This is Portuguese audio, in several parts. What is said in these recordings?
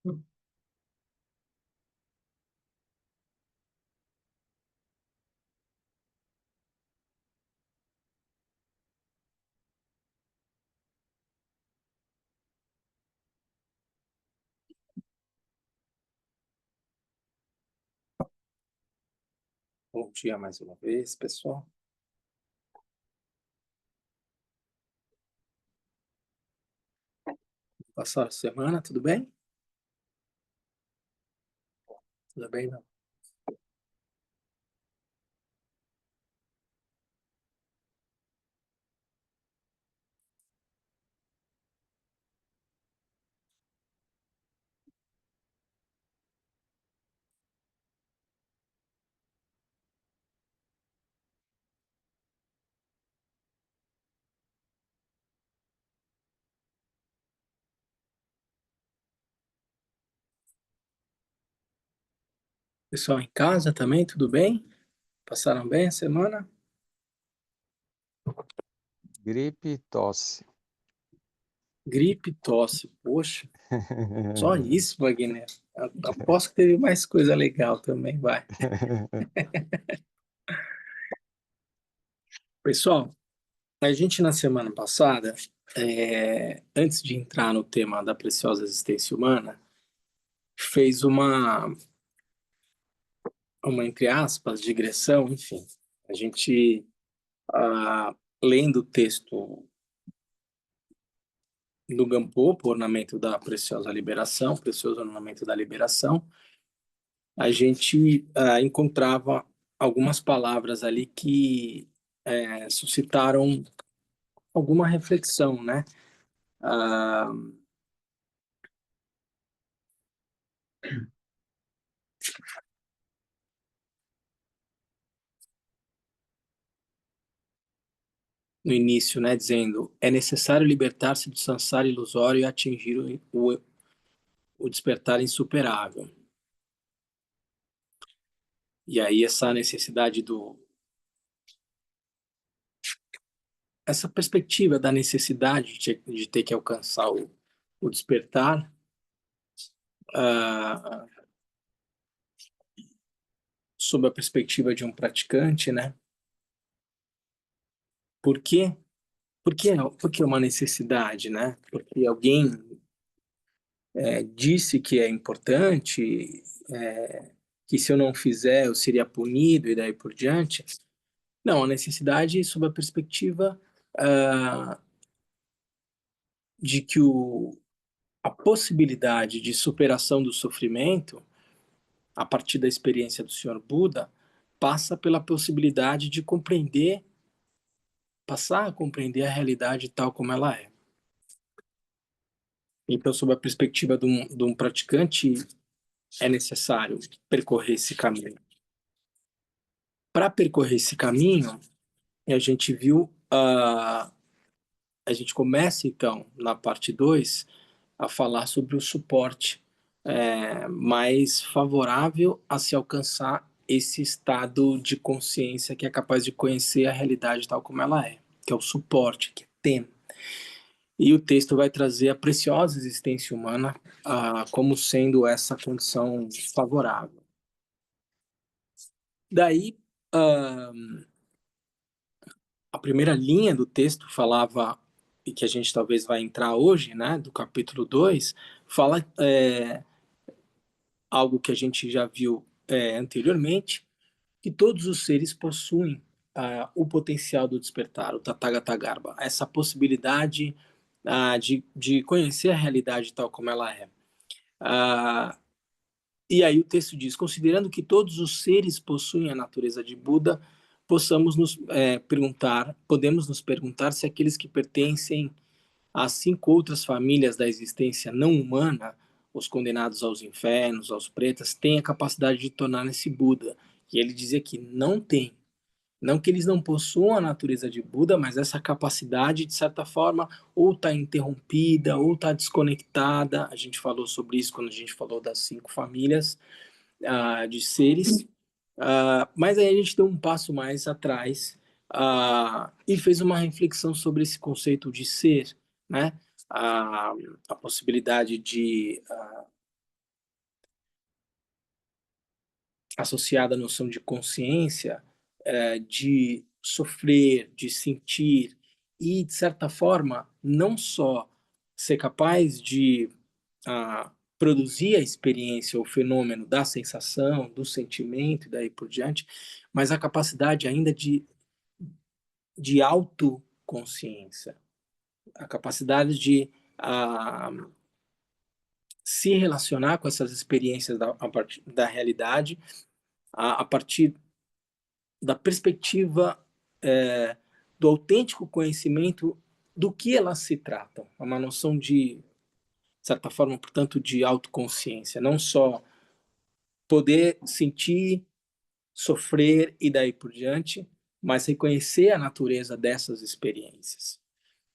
Bom dia mais uma vez, pessoal. Passaram a semana, tudo bem? Tudo bem, não? Pessoal em casa também, tudo bem? Passaram bem a semana? Gripe e tosse. Gripe, tosse, poxa, só isso, Wagner. Aposto que teve mais coisa legal também, vai. Pessoal, a gente na semana passada, antes de entrar no tema da preciosa existência humana, fez uma entre aspas, digressão, enfim. A gente, lendo o texto do Gampopa, Ornamento da Preciosa Liberação, Precioso Ornamento da Liberação, a gente encontrava algumas palavras ali que suscitaram alguma reflexão, né? Ah, no início, né, dizendo: é necessário libertar-se do samsara ilusório e atingir o despertar insuperável. E aí essa necessidade essa perspectiva da necessidade de ter que alcançar o despertar, ah, sob a perspectiva de um praticante, né? Por quê? Porque é uma necessidade, né? Porque alguém disse que é importante, que se eu não fizer eu seria punido e daí por diante. Não, a necessidade sob a perspectiva ah, de que a possibilidade de superação do sofrimento, a partir da experiência do Senhor Buda, passa pela possibilidade de compreender, passar a compreender a realidade tal como ela é. Então, sob a perspectiva de um praticante, é necessário percorrer esse caminho. Para percorrer esse caminho, a gente viu, a gente começa então, na parte 2 a falar sobre o suporte mais favorável a se alcançar esse estado de consciência que é capaz de conhecer a realidade tal como ela é, que é o suporte, que é TEM. E o texto vai trazer a preciosa existência humana como sendo essa condição favorável. Daí, a primeira linha do texto falava, e que a gente talvez vai entrar hoje, né, do capítulo 2 fala algo que a gente já viu anteriormente, que todos os seres possuem o potencial do despertar, o Tathagata Garbha, essa possibilidade de conhecer a realidade tal como ela é. Ah, e aí o texto diz: considerando que todos os seres possuem a natureza de Buda, podemos nos perguntar se aqueles que pertencem às 5 outras famílias da existência não humana, os condenados aos infernos, aos pretas, têm a capacidade de tornar-se Buda. E ele dizia que não tem. Não que eles não possuam a natureza de Buda, mas essa capacidade, de certa forma, ou está interrompida, ou está desconectada. A gente falou sobre isso quando a gente falou das 5 famílias de seres. Mas aí a gente deu um passo mais atrás e fez uma reflexão sobre esse conceito de ser, né? A possibilidade associada à noção de consciência, de sofrer, de sentir e, de certa forma, não só ser capaz de produzir a experiência, o fenômeno da sensação, do sentimento e daí por diante, mas a capacidade ainda de autoconsciência, a capacidade de se relacionar com essas experiências a partir da realidade, a partir da perspectiva do autêntico conhecimento do que elas se tratam, uma noção de certa forma, portanto, de autoconsciência, não só poder sentir, sofrer e daí por diante, mas reconhecer a natureza dessas experiências.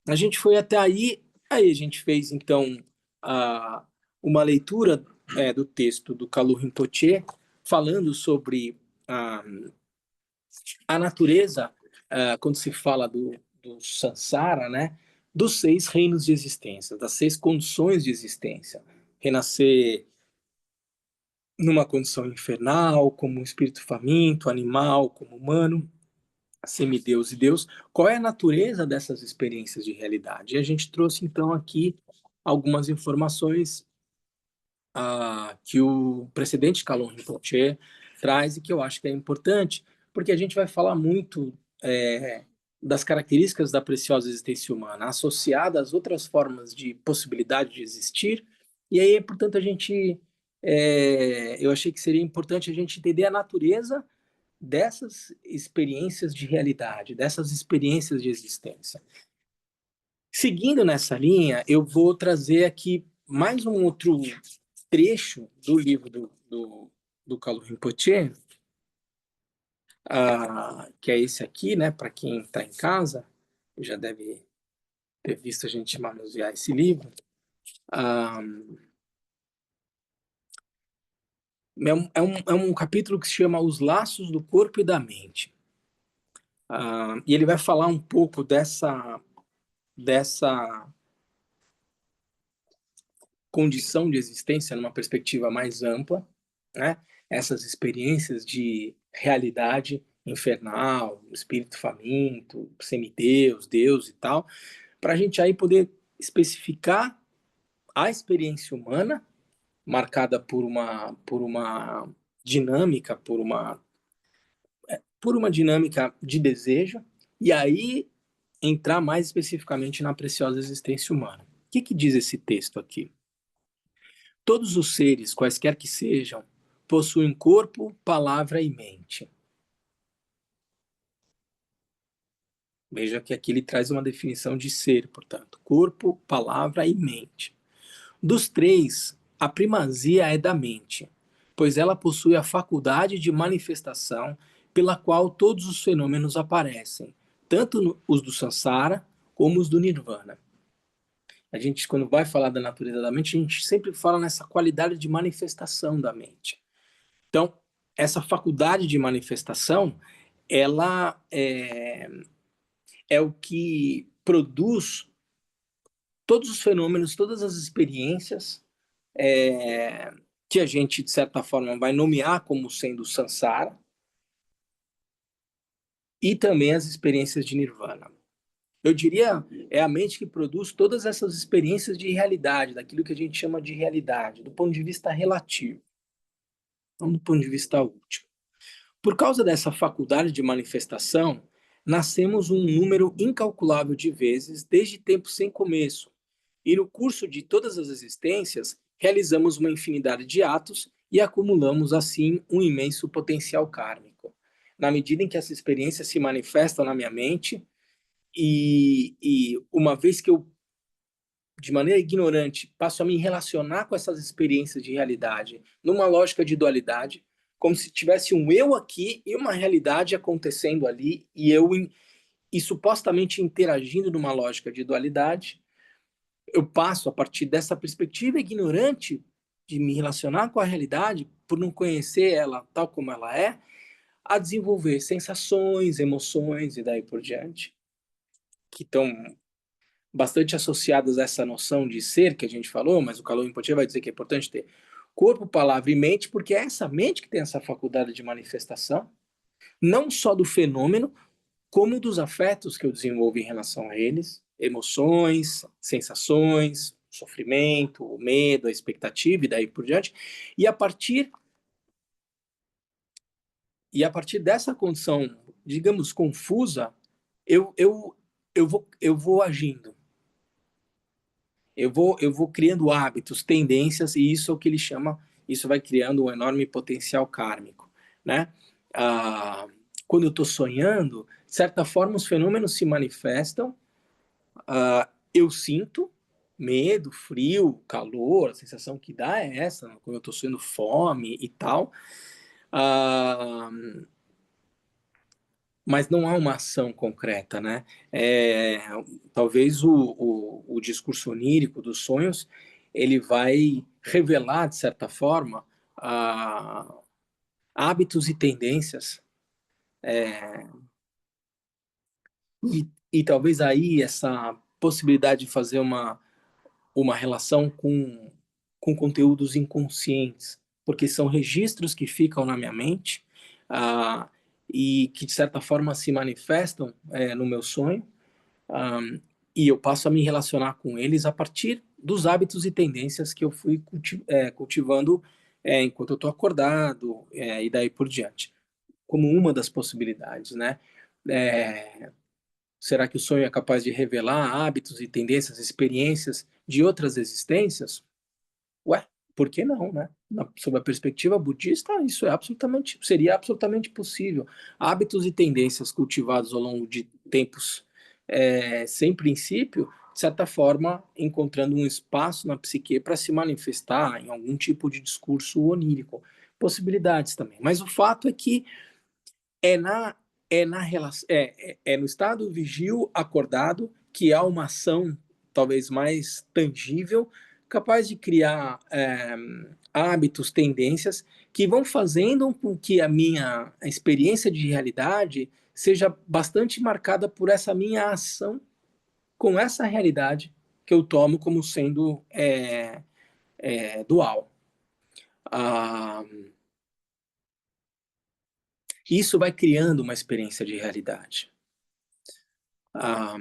A gente foi até aí a gente fez então a, uma leitura do texto do Kalu Rinpoche, falando sobre a natureza, quando se fala do Sansara, né, dos 6 reinos de existência, das 6 condições de existência. Renascer numa condição infernal, como um espírito faminto, animal, como humano, semideus e Deus. Qual é a natureza dessas experiências de realidade? E a gente trouxe, então, aqui algumas informações que o presidente Kalon Rinpoche traz e que eu acho que é importante, porque a gente vai falar muito das características da preciosa existência humana, associada às outras formas de possibilidade de existir, e aí, portanto, eu achei que seria importante a gente entender a natureza dessas experiências de realidade, dessas experiências de existência. Seguindo nessa linha, eu vou trazer aqui mais um outro trecho do livro do Kalu Rinpoche, que é esse aqui, né? Para quem está em casa, já deve ter visto a gente manusear esse livro. É um capítulo que se chama Os Laços do Corpo e da Mente. E ele vai falar um pouco dessa condição de existência numa perspectiva mais ampla, né? Essas experiências de realidade infernal, espírito faminto, semideus, Deus e tal, para a gente aí poder especificar a experiência humana marcada por uma dinâmica, por uma dinâmica de desejo, e aí entrar mais especificamente na preciosa existência humana. O que diz esse texto aqui? Todos os seres, quaisquer que sejam, possuem corpo, palavra e mente. Veja que aqui ele traz uma definição de ser, portanto, corpo, palavra e mente. Dos 3, a primazia é da mente, pois ela possui a faculdade de manifestação pela qual todos os fenômenos aparecem, tanto os do Sansara como os do Nirvana. A gente, quando vai falar da natureza da mente, a gente sempre fala nessa qualidade de manifestação da mente. Então, essa faculdade de manifestação, ela é o que produz todos os fenômenos, todas as experiências que a gente, de certa forma, vai nomear como sendo Sansara, e também as experiências de Nirvana. Eu diria, é a mente que produz todas essas experiências de realidade, daquilo que a gente chama de realidade, do ponto de vista relativo, não do ponto de vista último. Por causa dessa faculdade de manifestação, nascemos um número incalculável de vezes desde tempos sem começo, e no curso de todas as existências, realizamos uma infinidade de atos e acumulamos, assim, um imenso potencial kármico. Na medida em que essa experiência se manifesta na minha mente, e uma vez que eu, de maneira ignorante, passo a me relacionar com essas experiências de realidade numa lógica de dualidade, como se tivesse um eu aqui e uma realidade acontecendo ali, e supostamente interagindo numa lógica de dualidade, eu passo, a partir dessa perspectiva ignorante de me relacionar com a realidade, por não conhecer ela tal como ela é, a desenvolver sensações, emoções e daí por diante, que estão bastante associadas a essa noção de ser que a gente falou, mas o Kalu Rinpoche vai dizer que é importante ter corpo, palavra e mente, porque é essa mente que tem essa faculdade de manifestação, não só do fenômeno, como dos afetos que eu desenvolvo em relação a eles, emoções, sensações, sofrimento, o medo, a expectativa e daí por diante. E a partir dessa condição, digamos, confusa, eu, eu, eu vou agindo. Eu vou criando hábitos, tendências, e isso é o que ele chama, isso vai criando um enorme potencial kármico, né? Ah, quando eu estou sonhando, de certa forma, os fenômenos se manifestam, eu sinto medo, frio, calor, a sensação que dá é essa, quando eu estou sendo fome e tal, ah, mas não há uma ação concreta, né? É, talvez o discurso onírico dos sonhos ele vai revelar, de certa forma, hábitos e tendências, e talvez aí essa possibilidade de fazer uma relação com conteúdos inconscientes, porque são registros que ficam na minha mente, ah, e que, de certa forma, se manifestam no meu sonho, um, e eu passo a me relacionar com eles a partir dos hábitos e tendências que eu fui cultivando enquanto eu estou acordado, e daí por diante, como uma das possibilidades, né? É, será que o sonho é capaz de revelar hábitos e tendências, experiências de outras existências? Ué, por que não, né? Sob a perspectiva budista, isso seria absolutamente possível. Hábitos e tendências cultivados ao longo de tempos sem princípio, de certa forma, encontrando um espaço na psique para se manifestar em algum tipo de discurso onírico. Possibilidades também. Mas o fato é que é na no estado vigil acordado que há uma ação talvez mais tangível, capaz de criar hábitos, tendências que vão fazendo com que a minha experiência de realidade seja bastante marcada por essa minha ação com essa realidade que eu tomo como sendo dual. Ah, isso vai criando uma experiência de realidade. Ah,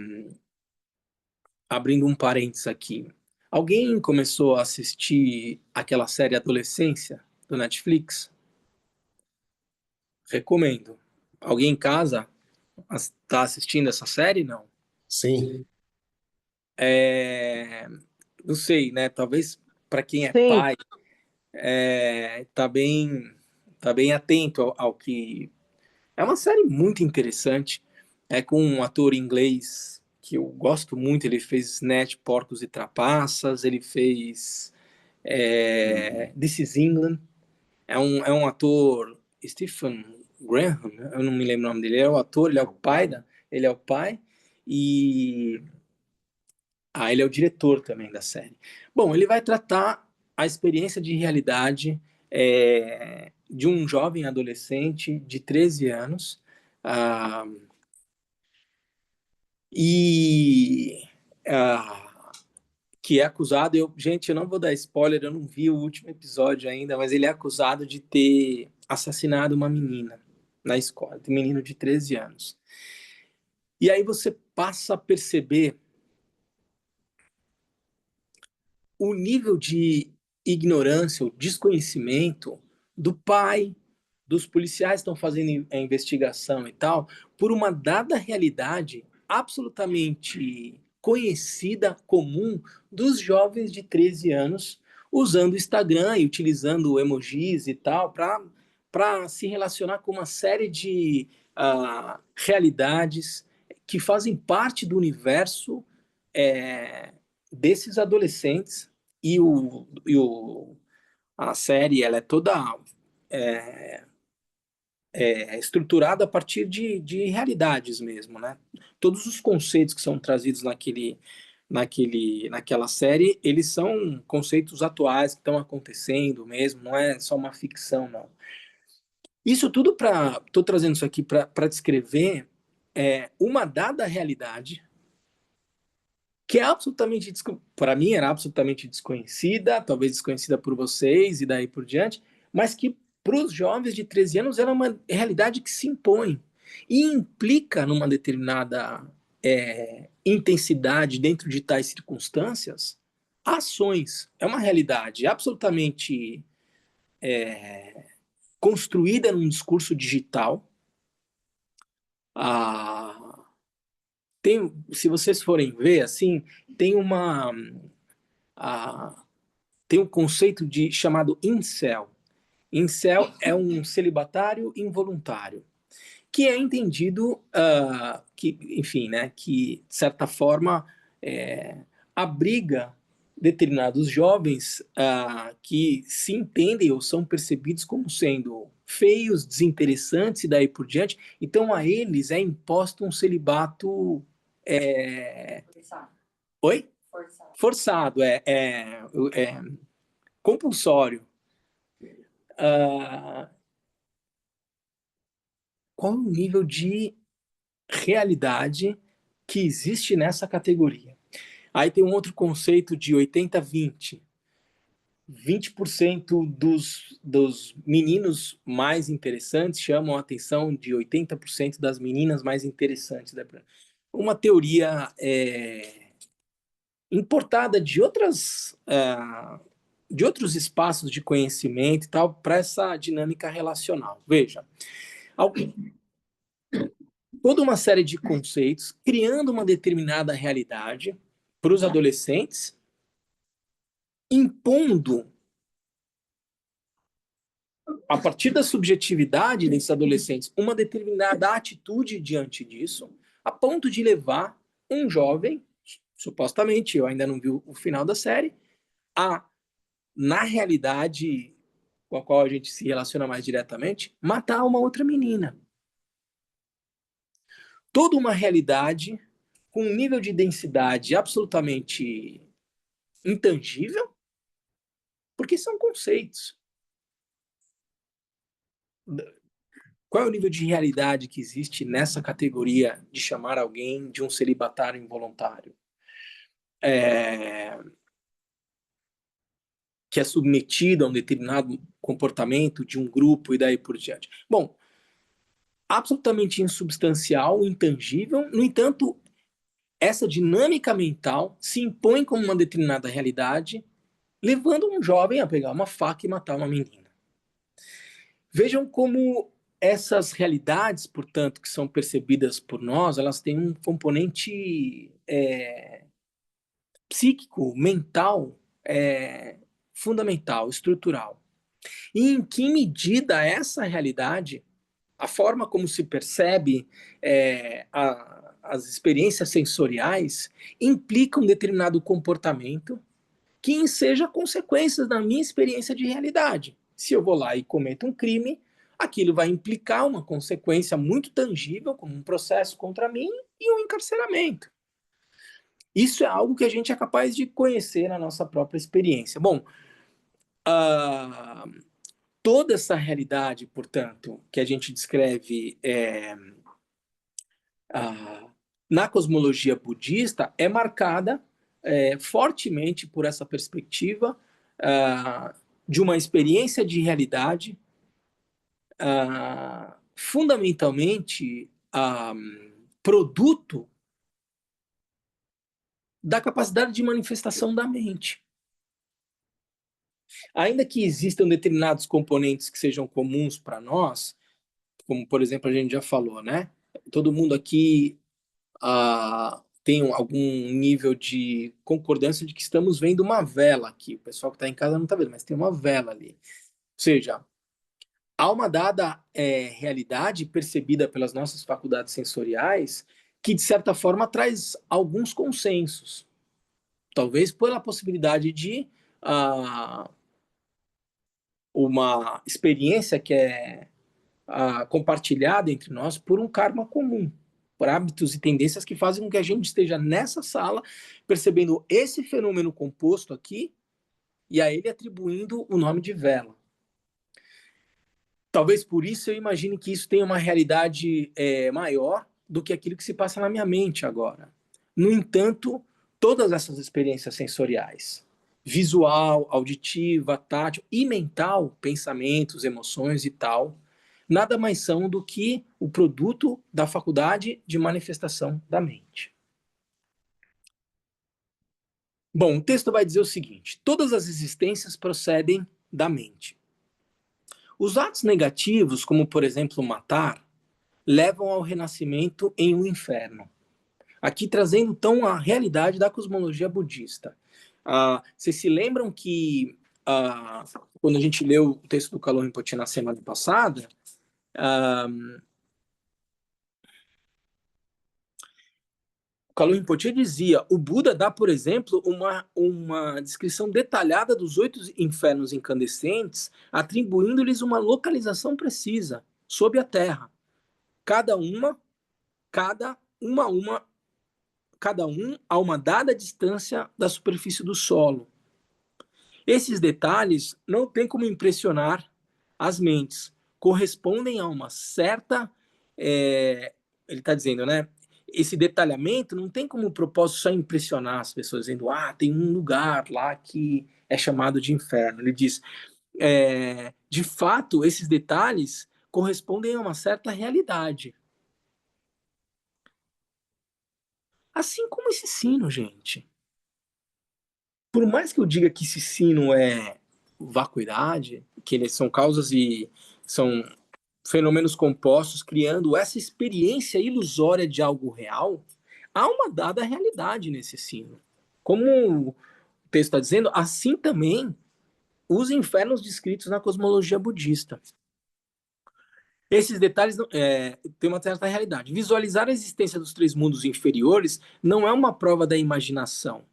abrindo um parênteses aqui. Alguém começou a assistir aquela série Adolescência do Netflix? Recomendo. Alguém em casa está assistindo essa série? Não. Sim. Não sei, né? Talvez para quem é Sim. pai, tá bem atento ao que é uma série muito interessante. É com um ator inglês que eu gosto muito. Ele fez Snatch, Porcos e Trapaças. Ele fez This is England. É um ator, Stephen Graham, né? Eu não me lembro o nome dele. Ele é o ator, ele é o pai. E ele é o diretor também da série. Bom, ele vai tratar a experiência de realidade de um jovem adolescente de 13 anos, ah, e que é acusado. Gente, eu não vou dar spoiler, eu não vi o último episódio ainda, mas ele é acusado de ter assassinado uma menina na escola, um menino de 13 anos. E aí você passa a perceber o nível de ignorância, o desconhecimento do pai, dos policiais que estão fazendo a investigação e tal, por uma dada realidade absolutamente conhecida, comum, dos jovens de 13 anos, usando o Instagram e utilizando emojis e tal, para se relacionar com uma série de realidades que fazem parte do universo desses adolescentes. A série ela é toda estruturada a partir de realidades mesmo, né? Todos os conceitos que são trazidos naquela série, eles são conceitos atuais que estão acontecendo mesmo, não é só uma ficção, não. Isso tudo estou trazendo isso aqui para descrever uma dada realidade que é absolutamente, para mim, era absolutamente desconhecida, talvez desconhecida por vocês e daí por diante, mas que para os jovens de 13 anos ela é uma realidade que se impõe e implica numa determinada intensidade dentro de tais circunstâncias, ações. É uma realidade absolutamente construída num discurso digital. Ah, se vocês forem ver, assim, tem uma... Ah, tem um conceito chamado incel. Incel é um celibatário involuntário, que é entendido que, enfim, né, que de certa forma abriga determinados jovens que se entendem ou são percebidos como sendo feios, desinteressantes e daí por diante. Então a eles é imposto um celibato forçado. Oi? Forçado, compulsório. Uh, qual o nível de realidade que existe nessa categoria? Aí tem um outro conceito de 80-20. 20% dos meninos mais interessantes chamam a atenção de 80% das meninas mais interessantes. Uma teoria importada de outros espaços de conhecimento e tal, para essa dinâmica relacional. Veja, toda uma série de conceitos criando uma determinada realidade para os adolescentes, impondo, a partir da subjetividade desses adolescentes, uma determinada atitude diante disso, a ponto de levar um jovem, supostamente, eu ainda não vi o final da série, na realidade com a qual a gente se relaciona mais diretamente, matar uma outra menina. Toda uma realidade com um nível de densidade absolutamente intangível, porque são conceitos. Qual é o nível de realidade que existe nessa categoria de chamar alguém de um celibatário involuntário? Que é submetido a um determinado comportamento de um grupo e daí por diante. Bom, absolutamente insubstancial, intangível, no entanto, essa dinâmica mental se impõe como uma determinada realidade, levando um jovem a pegar uma faca e matar uma menina. Vejam como essas realidades, portanto, que são percebidas por nós, elas têm um componente psíquico, mental, fundamental, estrutural. E em que medida essa realidade, a forma como se percebe as experiências sensoriais, implica um determinado comportamento que enseja consequências da minha experiência de realidade. Se eu vou lá e cometo um crime, aquilo vai implicar uma consequência muito tangível, como um processo contra mim e um encarceramento. Isso é algo que a gente é capaz de conhecer na nossa própria experiência. Bom, toda essa realidade, portanto, que a gente descreve na cosmologia budista é marcada fortemente por essa perspectiva de uma experiência de realidade fundamentalmente produto da capacidade de manifestação da mente. Ainda que existam determinados componentes que sejam comuns para nós, como, por exemplo, a gente já falou, né? Todo mundo aqui tem algum nível de concordância de que estamos vendo uma vela aqui. O pessoal que está em casa não está vendo, mas tem uma vela ali. Ou seja, há uma dada realidade percebida pelas nossas faculdades sensoriais que, de certa forma, traz alguns consensos. Talvez pela possibilidade de uma experiência que é compartilhada entre nós por um karma comum, por hábitos e tendências que fazem com que a gente esteja nessa sala percebendo esse fenômeno composto aqui e a ele atribuindo o nome de vela. Talvez por isso eu imagine que isso tenha uma realidade maior do que aquilo que se passa na minha mente agora. No entanto, todas essas experiências sensoriais, visual, auditiva, tátil e mental, pensamentos, emoções e tal, nada mais são do que o produto da faculdade de manifestação da mente. Bom, o texto vai dizer o seguinte: todas as existências procedem da mente. Os atos negativos, como por exemplo matar, levam ao renascimento em um inferno. Aqui trazendo então a realidade da cosmologia budista. Vocês se lembram que quando a gente leu o texto do Kalon Rinpoche na semana passada, o Kalon Rinpoche dizia, o Buda dá, por exemplo, uma descrição detalhada dos 8 infernos incandescentes, atribuindo-lhes uma localização precisa sob a Terra. Cada um a uma dada distância da superfície do solo. Esses detalhes não têm como impressionar as mentes, correspondem a uma certa... ele está dizendo, né? Esse detalhamento não tem como propósito só impressionar as pessoas, dizendo, tem um lugar lá que é chamado de inferno. Ele diz, de fato, esses detalhes correspondem a uma certa realidade. Assim como esse sino, gente. Por mais que eu diga que esse sino é vacuidade, que eles são causas e são fenômenos compostos criando essa experiência ilusória de algo real, há uma dada realidade nesse sino. Como o texto está dizendo, assim também os infernos descritos na cosmologia budista. Esses detalhes têm uma certa realidade. Visualizar a existência dos 3 mundos inferiores não é uma prova da imaginação.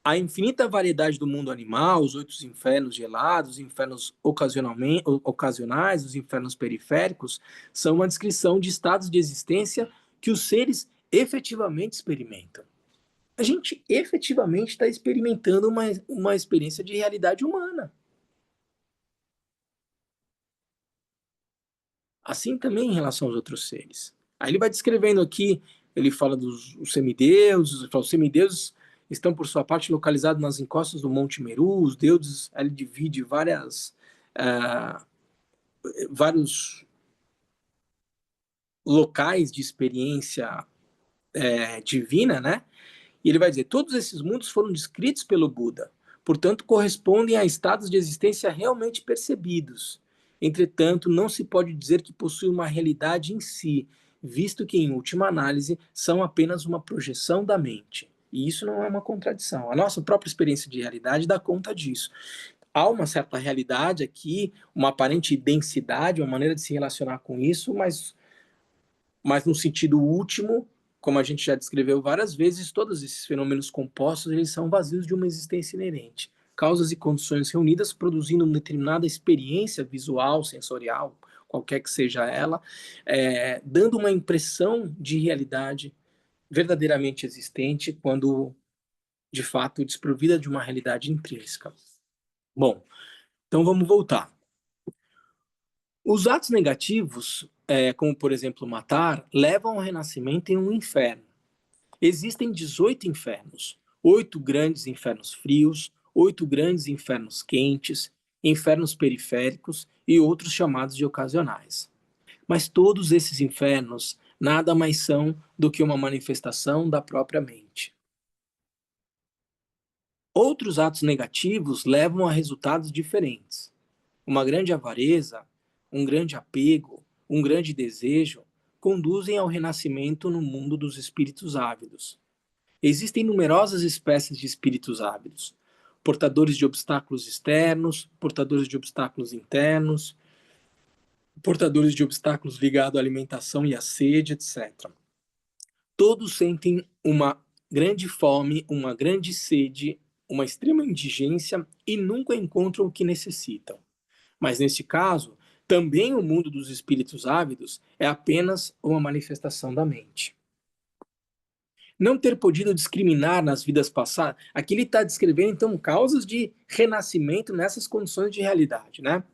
A infinita variedade do mundo animal, os 8 infernos gelados, os infernos ocasionais, os infernos periféricos, são uma descrição de estados de existência que os seres efetivamente experimentam. A gente efetivamente está experimentando uma experiência de realidade humana. Assim também em relação aos outros seres. Aí ele vai descrevendo aqui, ele fala dos semideuses, ele fala, os semideuses estão, por sua parte, localizados nas encostas do Monte Meru. Os deuses, ele divide vários locais de experiência divina, né? E ele vai dizer, todos esses mundos foram descritos pelo Buda, portanto, correspondem a estados de existência realmente percebidos. Entretanto, não se pode dizer que possui uma realidade em si, visto que, em última análise, são apenas uma projeção da mente. E isso não é uma contradição. A nossa própria experiência de realidade dá conta disso. Há uma certa realidade aqui, uma aparente densidade, uma maneira de se relacionar com isso, mas no sentido último, como a gente já descreveu várias vezes, todos esses fenômenos compostos eles são vazios de uma existência inerente. Causas e condições reunidas produzindo uma determinada experiência visual, sensorial, qualquer que seja ela, dando uma impressão de realidade verdadeiramente existente, quando de fato desprovida de uma realidade intrínseca. Bom, então vamos voltar. Os atos negativos, como por exemplo matar, levam ao renascimento em um inferno. Existem 18 infernos, 8 grandes infernos frios, 8 grandes infernos quentes, infernos periféricos e outros chamados de ocasionais. Mas todos esses infernos nada mais são do que uma manifestação da própria mente. Outros atos negativos levam a resultados diferentes. Uma grande avareza, um grande apego, um grande desejo conduzem ao renascimento no mundo dos espíritos ávidos. Existem numerosas espécies de espíritos ávidos, portadores de obstáculos externos, portadores de obstáculos internos, portadores de obstáculos ligados à alimentação e à sede, etc. Todos sentem uma grande fome, uma grande sede, uma extrema indigência e nunca encontram o que necessitam. Mas neste caso, também o mundo dos espíritos ávidos é apenas uma manifestação da mente. Não ter podido discriminar nas vidas passadas, aqui ele está descrevendo então causas de renascimento nessas condições de realidade, né?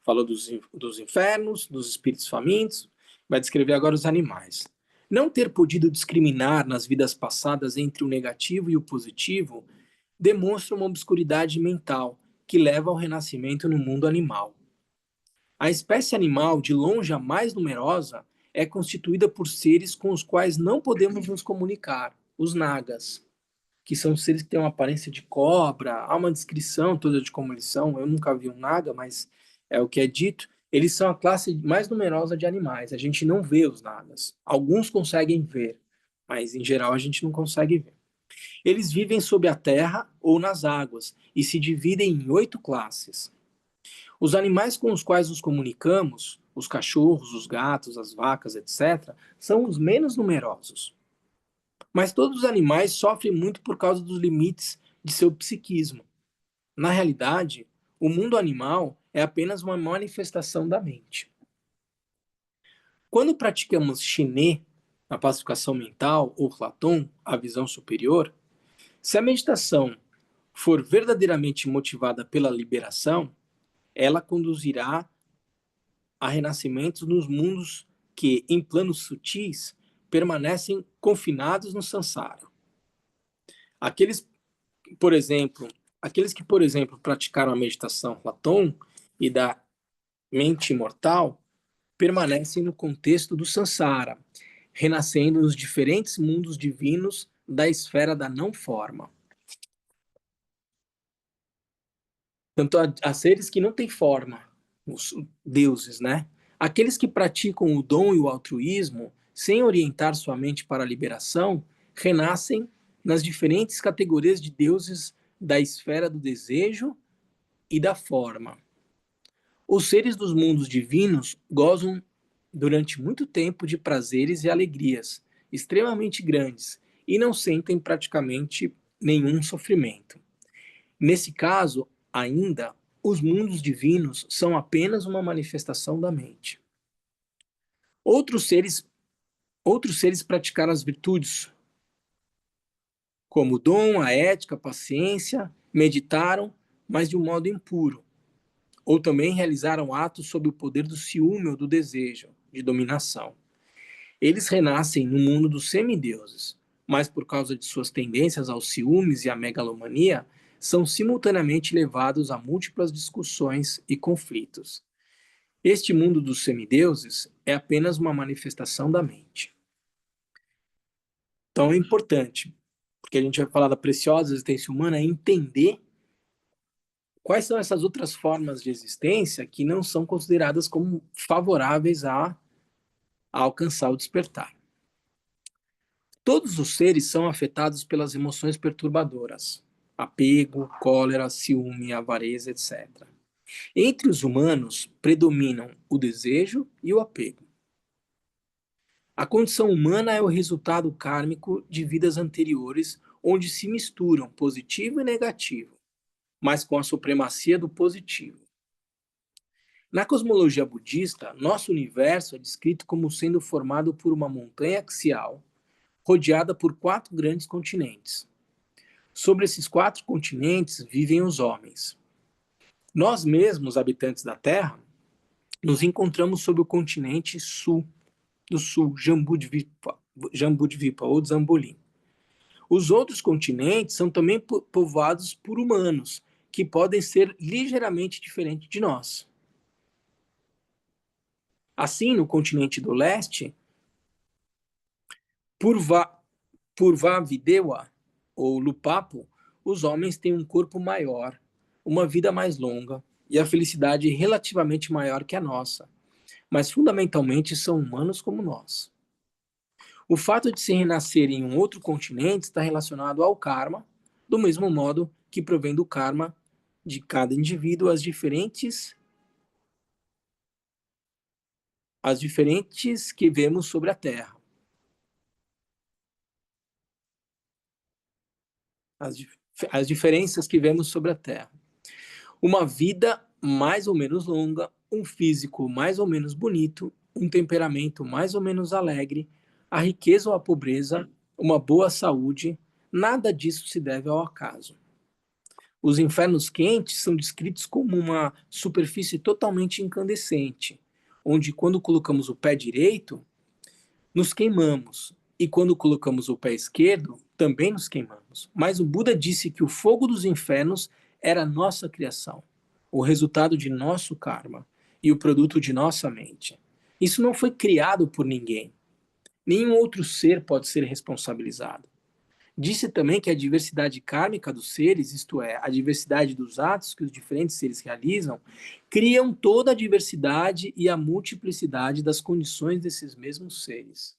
Falou dos infernos, dos espíritos famintos, vai descrever agora os animais. Não ter podido discriminar nas vidas passadas entre o negativo e o positivo demonstra uma obscuridade mental que leva ao renascimento no mundo animal. A espécie animal, de longe a mais numerosa, é constituída por seres com os quais não podemos nos comunicar, os nagas, que são seres que têm uma aparência de cobra, há uma descrição toda de como eles são, eu nunca vi um naga, mas é o que é dito. Eles são a classe mais numerosa de animais, a gente não vê os nagas. Alguns conseguem ver, mas em geral a gente não consegue ver. Eles vivem sob a terra ou nas águas e se dividem em 8 classes. Os animais com os quais nos comunicamos, os cachorros, os gatos, as vacas, etc., são os menos numerosos. Mas todos os animais sofrem muito por causa dos limites de seu psiquismo. Na realidade, o mundo animal é apenas uma manifestação da mente. Quando praticamos Shiné, a pacificação mental, ou Platon, a visão superior, se a meditação for verdadeiramente motivada pela liberação, ela conduzirá a renascimentos nos mundos que, em planos sutis, permanecem confinados no samsara. Aqueles, por exemplo, aqueles que, por exemplo, praticaram a meditação Platon e da mente imortal, permanecem no contexto do samsara, renascendo nos diferentes mundos divinos da esfera da não-forma. Tanto há seres que não têm forma, os deuses, né? Aqueles que praticam o dom e o altruísmo, sem orientar sua mente para a liberação, renascem nas diferentes categorias de deuses da esfera do desejo e da forma. Os seres dos mundos divinos gozam durante muito tempo de prazeres e alegrias extremamente grandes e não sentem praticamente nenhum sofrimento. Nesse caso, ainda, os mundos divinos são apenas uma manifestação da mente. Outros seres, outros seres praticaram as virtudes, como o dom, a ética, a paciência, meditaram, mas de um modo impuro. Ou também realizaram atos sob o poder do ciúme ou do desejo, de dominação. Eles renascem no mundo dos semideuses, mas por causa de suas tendências aos ciúmes e à megalomania, são simultaneamente levados a múltiplas discussões e conflitos. Este mundo dos semideuses é apenas uma manifestação da mente. Então é importante, porque a gente vai falar da preciosa existência humana, é entender quais são essas outras formas de existência que não são consideradas como favoráveis a alcançar o despertar. Todos os seres são afetados pelas emoções perturbadoras, apego, cólera, ciúme, avareza, etc. Entre os humanos predominam o desejo e o apego. A condição humana é o resultado kármico de vidas anteriores, onde se misturam positivo e negativo, mas com a supremacia do positivo. Na cosmologia budista, nosso universo é descrito como sendo formado por uma montanha axial, rodeada por 4 grandes continentes. Sobre esses 4 continentes vivem os homens. Nós mesmos, habitantes da Terra, nos encontramos sob o continente sul, do sul, Jambudvipa ou Zambolim. Os outros continentes são também povoados por humanos, que podem ser ligeiramente diferentes de nós. Assim, no continente do leste, Purvavidewa, ou Lupapo, os homens têm um corpo maior, uma vida mais longa e a felicidade relativamente maior que a nossa, mas fundamentalmente são humanos como nós. O fato de se renascer em um outro continente está relacionado ao karma, do mesmo modo que provém do karma de cada indivíduo as diferentes que vemos sobre a Terra. As diferenças que vemos sobre a Terra. Uma vida mais ou menos longa, um físico mais ou menos bonito, um temperamento mais ou menos alegre, a riqueza ou a pobreza, uma boa saúde, nada disso se deve ao acaso. Os infernos quentes são descritos como uma superfície totalmente incandescente, onde quando colocamos o pé direito, nos queimamos. E quando colocamos o pé esquerdo, também nos queimamos. Mas o Buda disse que o fogo dos infernos era a nossa criação, o resultado de nosso karma e o produto de nossa mente. Isso não foi criado por ninguém. Nenhum outro ser pode ser responsabilizado. Disse também que a diversidade kármica dos seres, isto é, a diversidade dos atos que os diferentes seres realizam, criam toda a diversidade e a multiplicidade das condições desses mesmos seres.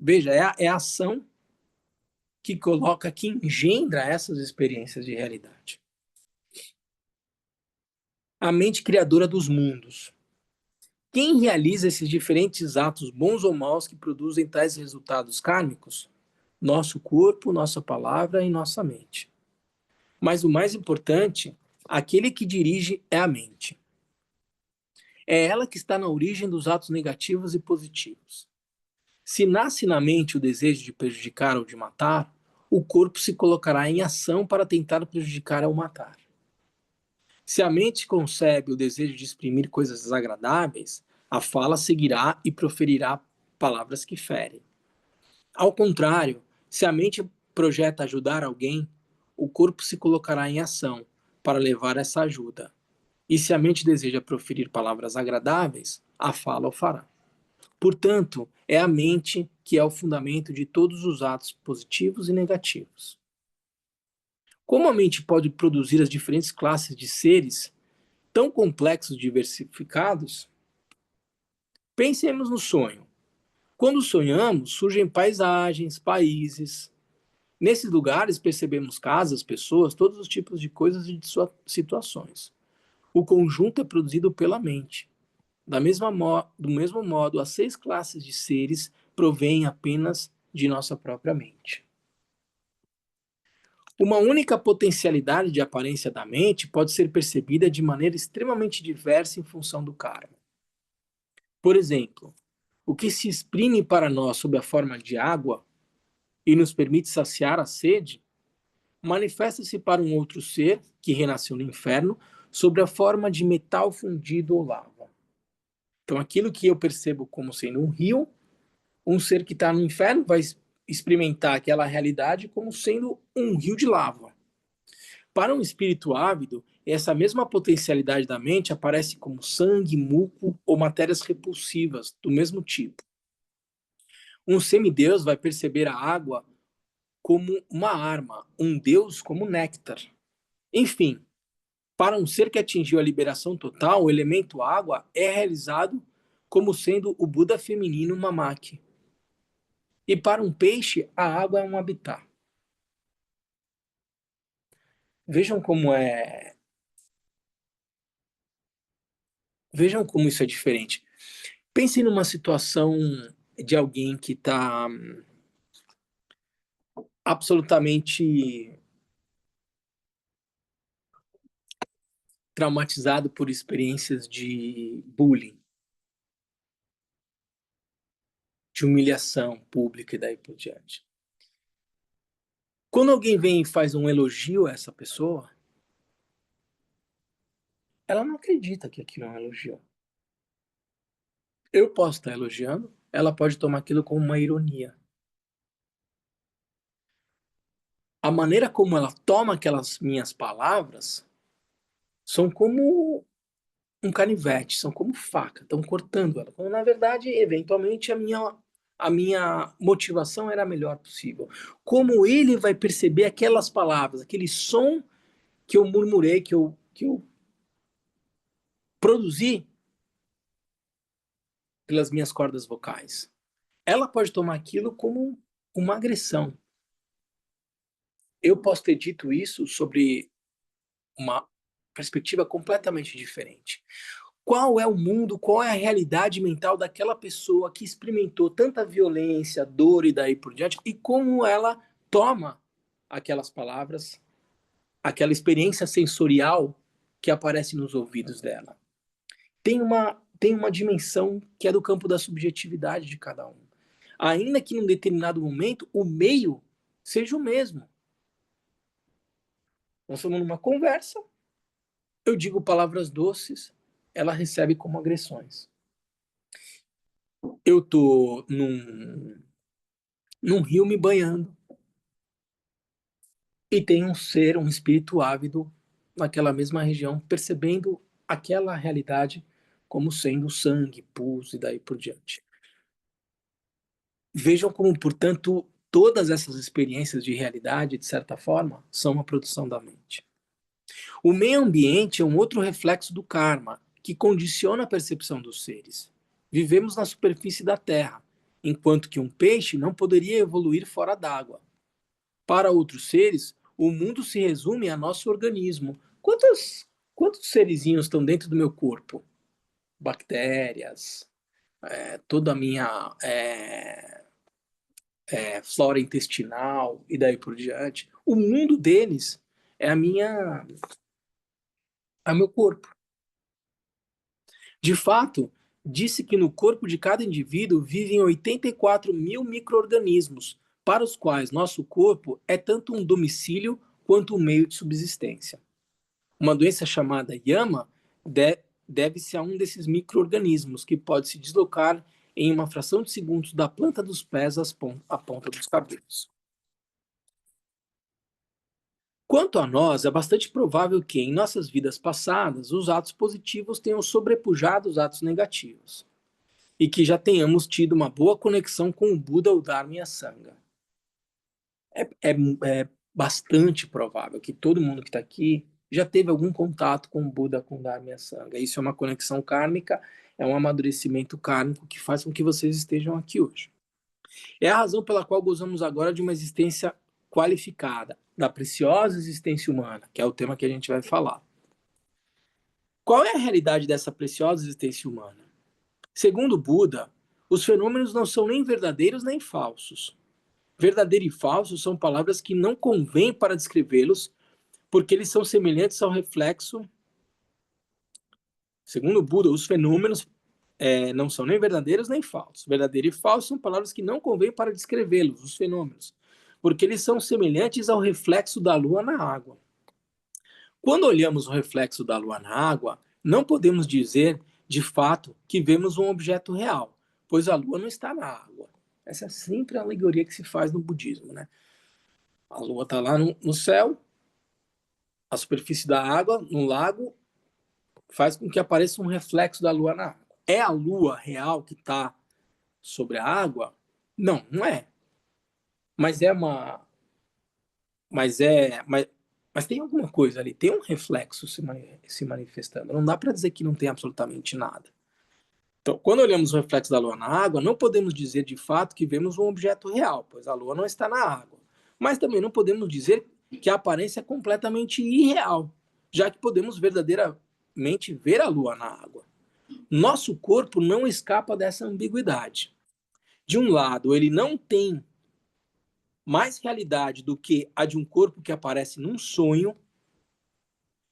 Veja, é a ação que coloca, que engendra essas experiências de realidade. A mente criadora dos mundos. Quem realiza esses diferentes atos, bons ou maus, que produzem tais resultados kármicos? Nosso corpo, nossa palavra e nossa mente. Mas o mais importante, aquele que dirige é a mente. É ela que está na origem dos atos negativos e positivos. Se nasce na mente o desejo de prejudicar ou de matar, o corpo se colocará em ação para tentar prejudicar ou matar. Se a mente concebe o desejo de exprimir coisas desagradáveis, a fala seguirá e proferirá palavras que ferem. Ao contrário, se a mente projeta ajudar alguém, o corpo se colocará em ação para levar essa ajuda. E se a mente deseja proferir palavras agradáveis, a fala o fará. Portanto, é a mente que é o fundamento de todos os atos positivos e negativos. Como a mente pode produzir as diferentes classes de seres tão complexos e diversificados? Pensemos no sonho. Quando sonhamos, surgem paisagens, países. Nesses lugares percebemos casas, pessoas, todos os tipos de coisas e de situações. O conjunto é produzido pela mente. Do mesmo modo, as 6 classes de seres provêm apenas de nossa própria mente. Uma única potencialidade de aparência da mente pode ser percebida de maneira extremamente diversa em função do karma. Por exemplo, o que se exprime para nós sob a forma de água e nos permite saciar a sede, manifesta-se para um outro ser, que renasceu no inferno, sob a forma de metal fundido ou lava. Então, aquilo que eu percebo como sendo um rio, um ser que está no inferno vai experimentar aquela realidade como sendo um rio de lava. Para um espírito ávido, essa mesma potencialidade da mente aparece como sangue, muco ou matérias repulsivas do mesmo tipo. Um semideus vai perceber a água como uma arma, um deus como néctar. Enfim, para um ser que atingiu a liberação total, o elemento água é realizado como sendo o Buda feminino Mamaki. E para um peixe, a água é um habitat. Vejam como é. Vejam como isso é diferente. Pensem numa situação de alguém que está absolutamente traumatizado por experiências de bullying, de humilhação pública e daí por diante. Quando alguém vem e faz um elogio a essa pessoa, ela não acredita que aquilo é um elogio. Eu posso estar elogiando, ela pode tomar aquilo como uma ironia. A maneira como ela toma aquelas minhas palavras são como um canivete, são como faca, estão cortando ela. Quando, na verdade, eventualmente, a minha motivação era a melhor possível. Como ele vai perceber aquelas palavras, aquele som que eu murmurei, que eu produzi pelas minhas cordas vocais? Ela pode tomar aquilo como uma agressão. Eu posso ter dito isso sobre uma perspectiva completamente diferente. Qual é o mundo, qual é a realidade mental daquela pessoa que experimentou tanta violência, dor e daí por diante, e como ela toma aquelas palavras, aquela experiência sensorial que aparece nos ouvidos dela. Tem uma dimensão que é do campo da subjetividade de cada um. Ainda que num determinado momento o meio seja o mesmo. Nós estamos numa conversa, eu digo palavras doces, ela recebe como agressões. Eu tô num rio me banhando e tem um ser, um espírito ávido naquela mesma região, percebendo aquela realidade como sendo sangue, pus e daí por diante. Vejam como, portanto, todas essas experiências de realidade, de certa forma, são uma produção da mente. O meio ambiente é um outro reflexo do karma, que condiciona a percepção dos seres. Vivemos na superfície da Terra, enquanto que um peixe não poderia evoluir fora d'água. Para outros seres, o mundo se resume a nosso organismo. Quantos serizinhos estão dentro do meu corpo? Bactérias, toda a minha flora intestinal e daí por diante. O mundo deles é é o meu corpo. De fato, disse que no corpo de cada indivíduo vivem 84 mil micro-organismos, para os quais nosso corpo é tanto um domicílio quanto um meio de subsistência. Uma doença chamada Yama deve-se a um desses micro-organismos, que pode se deslocar em uma fração de segundos da planta dos pés à ponta dos cabelos. Quanto a nós, é bastante provável que, em nossas vidas passadas, os atos positivos tenham sobrepujado os atos negativos, e que já tenhamos tido uma boa conexão com o Buda, o Dharma e a Sangha. É bastante provável que todo mundo que está aqui já teve algum contato com o Buda, com o Dharma e a Sangha. Isso é uma conexão kármica, é um amadurecimento kármico que faz com que vocês estejam aqui hoje. É a razão pela qual gozamos agora de uma existência qualificada, da preciosa existência humana, que é o tema que a gente vai falar. Qual é a realidade dessa preciosa existência humana? Segundo Buda, os fenômenos não são nem verdadeiros nem falsos. Verdadeiro e falso são palavras que não convêm para descrevê-los, porque eles são semelhantes ao reflexo. Segundo Buda, os fenômenos não são nem verdadeiros nem falsos. Verdadeiro e falso são palavras que não convêm para descrevê-los, os fenômenos, porque eles são semelhantes ao reflexo da lua na água. Quando olhamos o reflexo da lua na água, não podemos dizer, de fato, que vemos um objeto real, pois a lua não está na água. Essa é sempre a alegoria que se faz no budismo, né? A lua está lá no céu, a superfície da água, no lago, faz com que apareça um reflexo da lua na água. É a lua real que está sobre a água? Não, não é. Mas é uma. Mas é. Mas tem alguma coisa ali, tem um reflexo se manifestando. Não dá para dizer que não tem absolutamente nada. Então, quando olhamos o reflexo da lua na água, não podemos dizer de fato que vemos um objeto real, pois a lua não está na água. Mas também não podemos dizer que a aparência é completamente irreal, já que podemos verdadeiramente ver a lua na água. Nosso corpo não escapa dessa ambiguidade. De um lado, ele não tem mais realidade do que a de um corpo que aparece num sonho.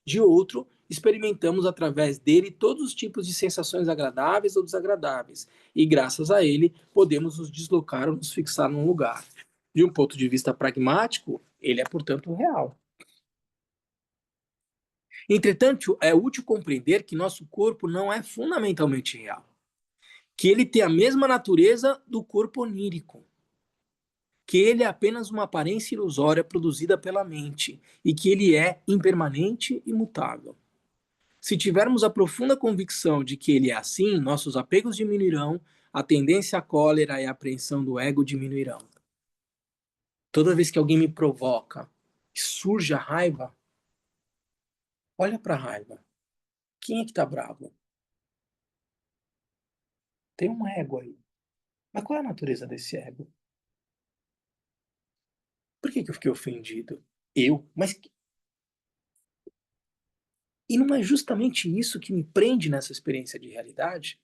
De outro, experimentamos através dele todos os tipos de sensações agradáveis ou desagradáveis, e graças a ele podemos nos deslocar ou nos fixar num lugar. De um ponto de vista pragmático, ele é, portanto, real. Entretanto, é útil compreender que nosso corpo não é fundamentalmente real, que ele tem a mesma natureza do corpo onírico, que ele é apenas uma aparência ilusória produzida pela mente e que ele é impermanente e mutável. Se tivermos a profunda convicção de que ele é assim, nossos apegos diminuirão, a tendência à cólera e a apreensão do ego diminuirão. Toda vez que alguém me provoca, surge a raiva, olha para a raiva. Quem é que está bravo? Tem um ego aí. Mas qual é a natureza desse ego? Por que eu fiquei ofendido? Eu? Mas. E não é justamente isso que me prende nessa experiência de realidade?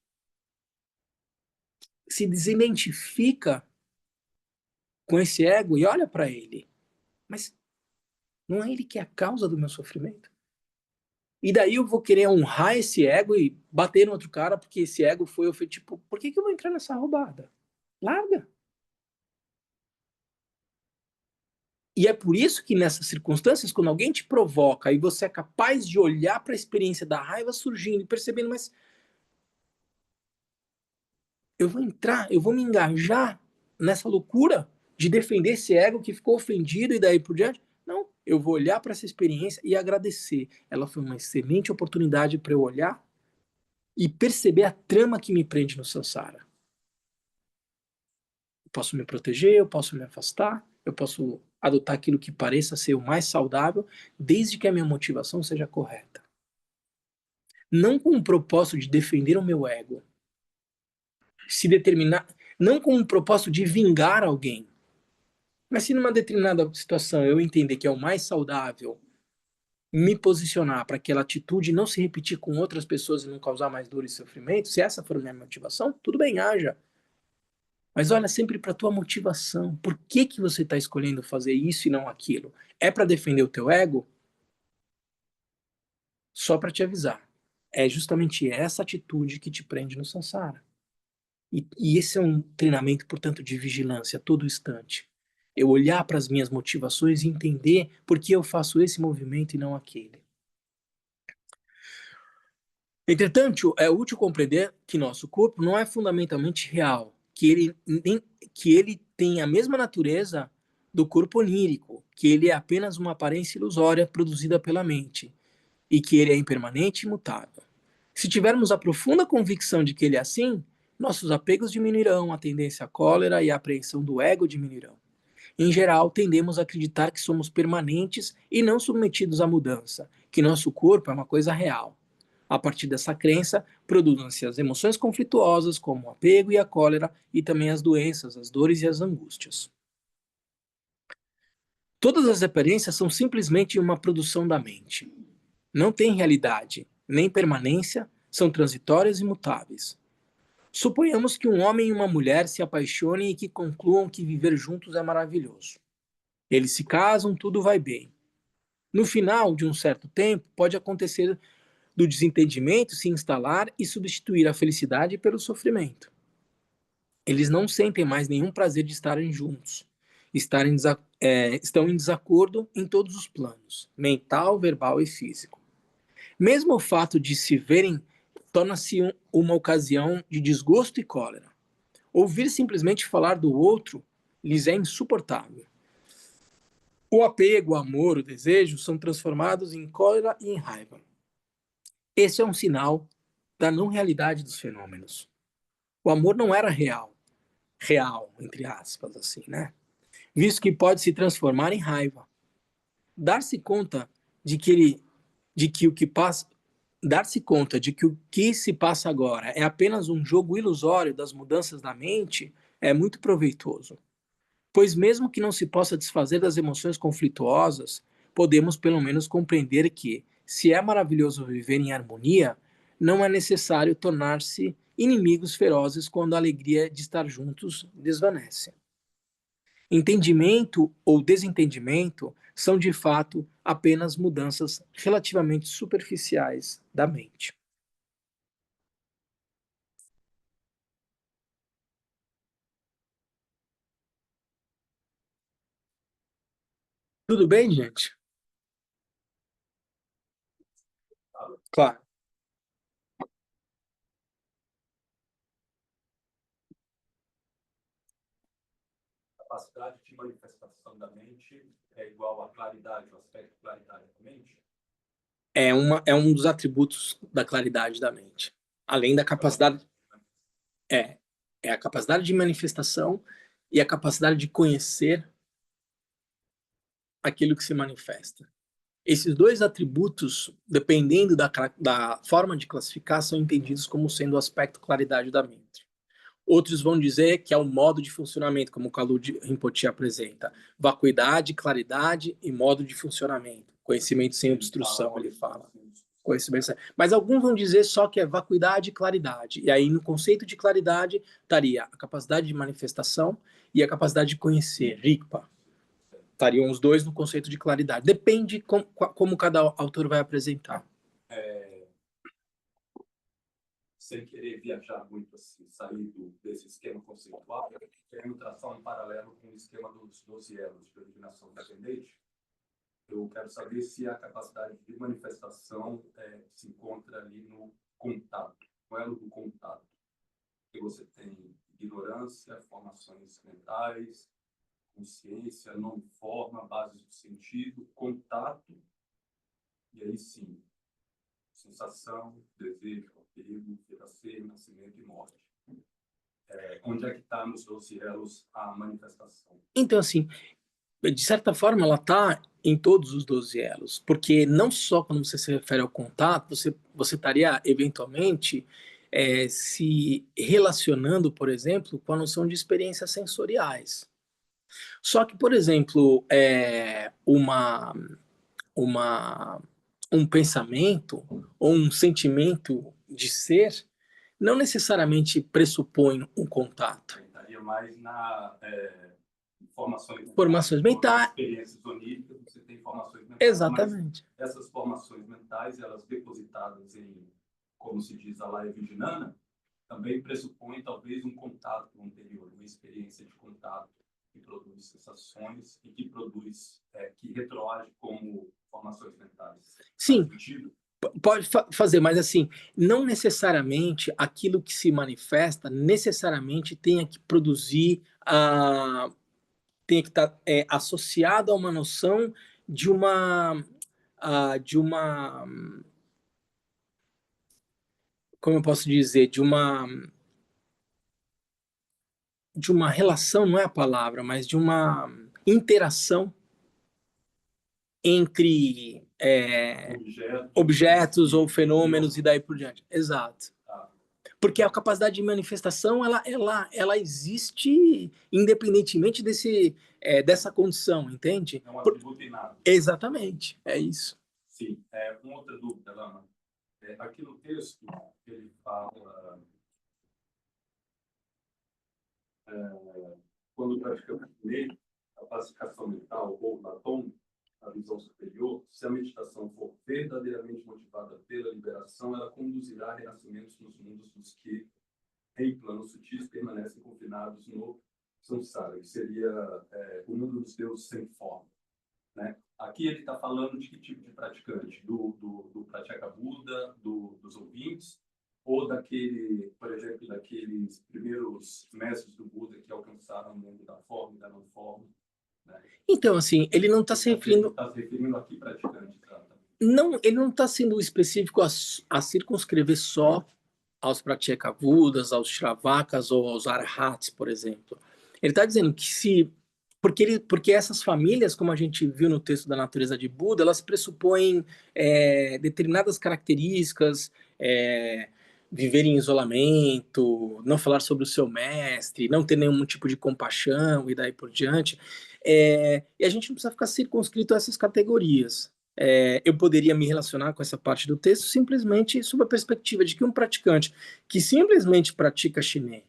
Se desidentifica com esse ego e olha para ele. Mas não é ele que é a causa do meu sofrimento? E daí eu vou querer honrar esse ego e bater no outro cara porque esse ego foi ofendido. Tipo, por que eu vou entrar nessa roubada? Larga. E é por isso que nessas circunstâncias, quando alguém te provoca e você é capaz de olhar para a experiência da raiva surgindo e percebendo, mas eu vou entrar, eu vou me engajar nessa loucura de defender esse ego que ficou ofendido e daí por diante. Não, eu vou olhar para essa experiência e agradecer. Ela foi uma excelente oportunidade para eu olhar e perceber a trama que me prende no samsara. Eu posso me proteger, eu posso me afastar, eu posso adotar aquilo que pareça ser o mais saudável, desde que a minha motivação seja correta. Não com o propósito de defender o meu ego, se determinar, não com o propósito de vingar alguém, mas se numa determinada situação eu entender que é o mais saudável me posicionar para aquela atitude não se repetir com outras pessoas e não causar mais dor e sofrimento, se essa for a minha motivação, tudo bem, haja. Mas olha sempre para a tua motivação. Por que, que você está escolhendo fazer isso e não aquilo? É para defender o teu ego? Só para te avisar. É justamente essa atitude que te prende no samsara. E esse é um treinamento, portanto, de vigilância a todo instante. Eu olhar para as minhas motivações e entender por que eu faço esse movimento e não aquele. Entretanto, é útil compreender que nosso corpo não é fundamentalmente real, que ele tem a mesma natureza do corpo onírico, que ele é apenas uma aparência ilusória produzida pela mente, e que ele é impermanente e imutável. Se tivermos a profunda convicção de que ele é assim, nossos apegos diminuirão, a tendência à cólera e a apreensão do ego diminuirão. Em geral, tendemos a acreditar que somos permanentes e não submetidos à mudança, que nosso corpo é uma coisa real. A partir dessa crença, produzem-se as emoções conflituosas, como o apego e a cólera, e também as doenças, as dores e as angústias. Todas as aparências são simplesmente uma produção da mente. Não têm realidade, nem permanência, são transitórias e mutáveis. Suponhamos que um homem e uma mulher se apaixonem e que concluam que viver juntos é maravilhoso. Eles se casam, tudo vai bem. No final de um certo tempo, pode acontecer do desentendimento se instalar e substituir a felicidade pelo sofrimento. Eles não sentem mais nenhum prazer de estarem juntos. Estão em desacordo em todos os planos, mental, verbal e físico. Mesmo o fato de se verem torna-se uma ocasião de desgosto e cólera. Ouvir simplesmente falar do outro lhes é insuportável. O apego, o amor, o desejo são transformados em cólera e em raiva. Esse é um sinal da não realidade dos fenômenos. O amor não era real, real, entre aspas, assim, né? Visto que pode se transformar em raiva. Dar-se conta de que ele, de que o que passa, dar-se conta de que o que se passa agora é apenas um jogo ilusório das mudanças da mente é muito proveitoso. Pois mesmo que não se possa desfazer das emoções conflituosas, podemos pelo menos compreender que, se é maravilhoso viver em harmonia, não é necessário tornar-se inimigos ferozes quando a alegria de estar juntos desvanece. Entendimento ou desentendimento são de fato apenas mudanças relativamente superficiais da mente. Tudo bem, gente? Claro. Capacidade de manifestação da mente é igual à claridade, o aspecto claridade da mente? É um dos atributos da claridade da mente. Além da capacidade. É, é a capacidade de manifestação e a capacidade de conhecer aquilo que se manifesta. Esses dois atributos, dependendo da forma de classificar, são entendidos como sendo o aspecto claridade da mente. Outros vão dizer que é o modo de funcionamento, como o Kalud Rinpoche apresenta. Vacuidade, claridade e modo de funcionamento. Conhecimento sem obstrução, ele fala. Conhecimento sem... Mas alguns vão dizer só que é vacuidade e claridade. E aí, no conceito de claridade, estaria a capacidade de manifestação e a capacidade de conhecer, Rigpa. Estariam os dois no conceito de claridade. Depende como cada autor vai apresentar. Sem querer viajar muito assim, sair desse esquema conceitual, querendo traçar um paralelo com o esquema dos 12 elos de iluminação descendente, eu quero saber se a capacidade de manifestação se encontra ali no contato, no elo do contato. que você tem ignorância, formações mentais, consciência, não forma, bases do sentido, contato, e aí sim, sensação, desejo, apego, ser, nascimento e morte. Onde é que está nos 12 elos a manifestação? Então, assim, de certa forma, ela está em todos os 12 elos, porque não só quando você se refere ao contato, você estaria, eventualmente, se relacionando, por exemplo, com a noção de experiências sensoriais. Só que, por exemplo, uma, um pensamento ou um sentimento de ser não necessariamente pressupõe um contato. Estaria mais na Formações mentais. Experiências oníricas, você tem formações mentais. Exatamente. Mas essas formações mentais, elas depositadas em, como se diz, a laia virginiana, também pressupõem talvez um contato anterior, uma experiência de contato que produz sensações e que produz, que retroage como formações mentais. Sim, pode fazer, mas assim, não necessariamente aquilo que se manifesta necessariamente tenha que produzir, tenha que estar associado a uma noção de uma, como eu posso dizer, de uma relação, não é a palavra, mas de uma interação entre objetos ou fenômenos e daí por diante. Exato. Porque a capacidade de manifestação, ela existe independentemente dessa condição, entende? É um atributo inado. Exatamente, é isso. Sim. Uma outra dúvida, Lama. Aqui no texto, ele fala... quando praticamos a pacificação mental ou Platão, a visão superior, se a meditação for verdadeiramente motivada pela liberação, ela conduzirá a renascimentos nos mundos dos que, em planos sutis, permanecem confinados no samsara, que seria o mundo dos deuses sem forma. Né? Aqui ele está falando de que tipo de praticante? Do Pratyeka Buda, dos ouvintes, ou daquele, por exemplo, daqueles primeiros mestres do Buda que alcançaram o mundo da forma e da não forma? Né? Então, assim, ele não está se referindo... Ele está se referindo aqui praticante, exatamente. Não, ele não está sendo específico a circunscrever só aos Pratyeka Budas, aos Shravakas ou aos Arhats, por exemplo. Ele está dizendo que porque essas famílias, como a gente viu no texto da natureza de Buda, elas pressupõem determinadas características, viver em isolamento, não falar sobre o seu mestre, não ter nenhum tipo de compaixão e daí por diante. E a gente não precisa ficar circunscrito a essas categorias. Eu poderia me relacionar com essa parte do texto simplesmente sob a perspectiva de que um praticante que simplesmente pratica chinê,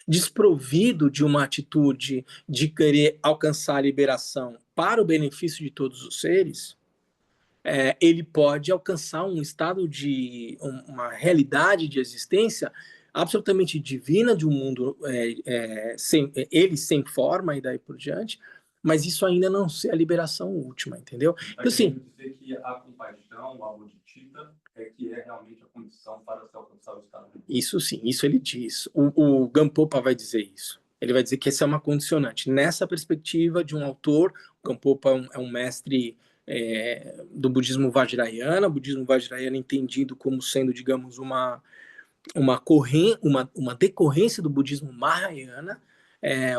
desprovido de uma atitude de querer alcançar a liberação para o benefício de todos os seres, ele pode alcançar um estado de uma realidade de existência absolutamente divina de um mundo ele sem forma e daí por diante, mas isso ainda não ser a liberação última, entendeu? Então, assim, dizer que a compaixão, a bodhicitta, que é realmente a condição para se alcançar o estado de... Isso sim, isso ele diz. O Gampopa vai dizer isso. Ele vai dizer que essa é uma condicionante. Nessa perspectiva de um autor, o Gampopa é um mestre do budismo Vajrayana, o budismo Vajrayana entendido como sendo, digamos, uma decorrência do budismo Mahayana.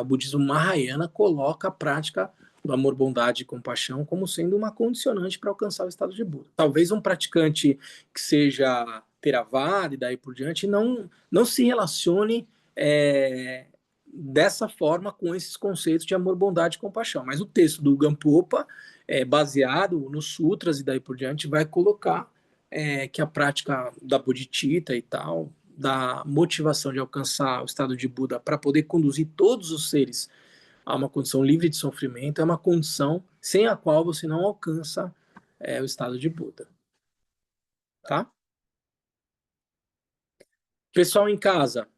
O budismo Mahayana coloca a prática do amor, bondade e compaixão como sendo uma condicionante para alcançar o estado de Buda. Talvez um praticante que seja Theravada e daí por diante não se relacione dessa forma com esses conceitos de amor, bondade e compaixão. Mas o texto do Gampopa, baseado nos sutras e daí por diante, vai colocar que a prática da bodhicitta e tal, da motivação de alcançar o estado de Buda para poder conduzir todos os seres a uma condição livre de sofrimento, é uma condição sem a qual você não alcança o estado de Buda. Tá? Pessoal em casa,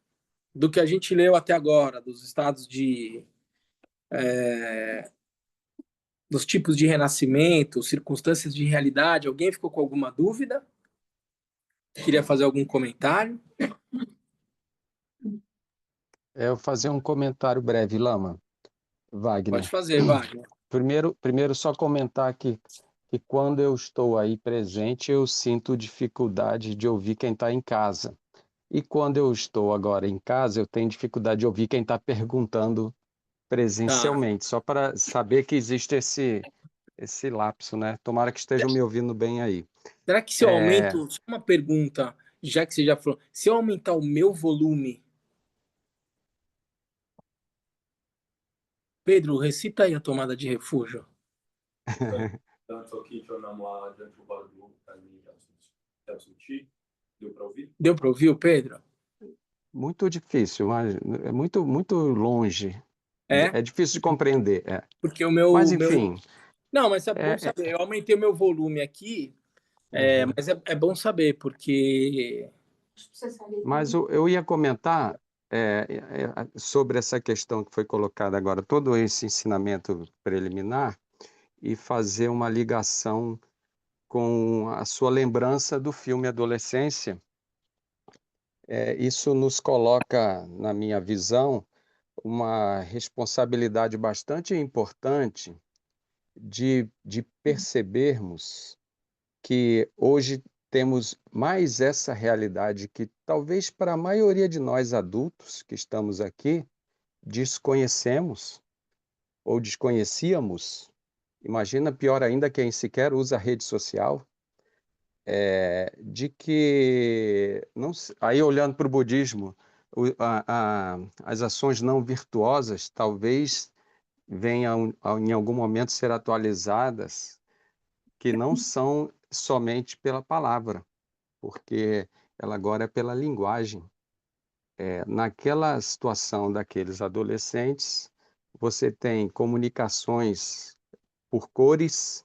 do que a gente leu até agora, dos estados dos tipos de renascimento, circunstâncias de realidade, alguém ficou com alguma dúvida? Queria fazer algum comentário? Eu fazer um comentário breve, Lama, Pode Wagner. fazer, Wagner. Primeiro só comentar que quando eu estou aí presente, eu sinto dificuldade de ouvir quem está em casa. E quando eu estou agora em casa, eu tenho dificuldade de ouvir quem está perguntando Tá. presencialmente, só para saber que existe esse lapso, né? Tomara que estejam me ouvindo bem aí. Será que se eu aumento, só uma pergunta, já que você já falou, se eu aumentar o meu volume, Pedro, recita aí a tomada de refúgio. Tanto aqui que eu não há dentro do barulho para mim, já senti. Deu para ouvir? Deu para ouvir o Pedro? Muito difícil, mas é muito, muito longe. É? É difícil de compreender. Porque o Mas, meu... enfim, Não, mas é bom é, saber. Eu aumentei o meu volume aqui, uhum. mas é bom saber, porque... Mas eu ia comentar sobre essa questão que foi colocada agora, todo esse ensinamento preliminar, e fazer uma ligação com a sua lembrança do filme Adolescência. Isso nos coloca, na minha visão, uma responsabilidade bastante importante de percebermos que hoje temos mais essa realidade que talvez para a maioria de nós adultos que estamos aqui desconhecemos ou desconhecíamos. Imagina, pior ainda, quem sequer usa rede social, de que não aí olhando para o budismo, as ações não virtuosas talvez venham em algum momento ser atualizadas, que não são somente pela palavra, porque ela agora é pela linguagem. Naquela situação daqueles adolescentes, você tem comunicações por cores,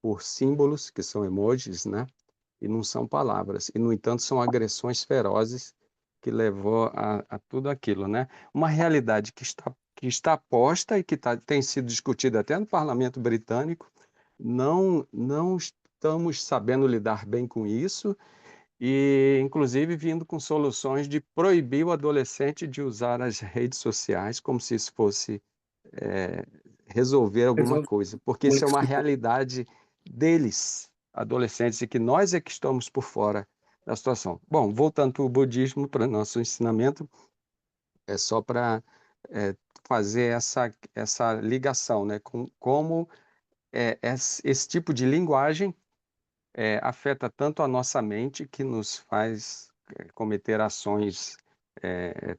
por símbolos, que são emojis, né? E não são palavras. E, no entanto, são agressões ferozes que levou a tudo aquilo, né? Uma realidade que está posta e que tem sido discutida até no parlamento britânico. Não estamos sabendo lidar bem com isso e, inclusive, vindo com soluções de proibir o adolescente de usar as redes sociais como se isso fosse eh, resolver alguma Resolve coisa, porque isso é uma muito. realidade deles, adolescentes, e que nós é que estamos por fora da situação. Bom, voltando para o budismo, para nosso ensinamento, é só para fazer essa ligação, né, com como esse tipo de linguagem afeta tanto a nossa mente que nos faz cometer ações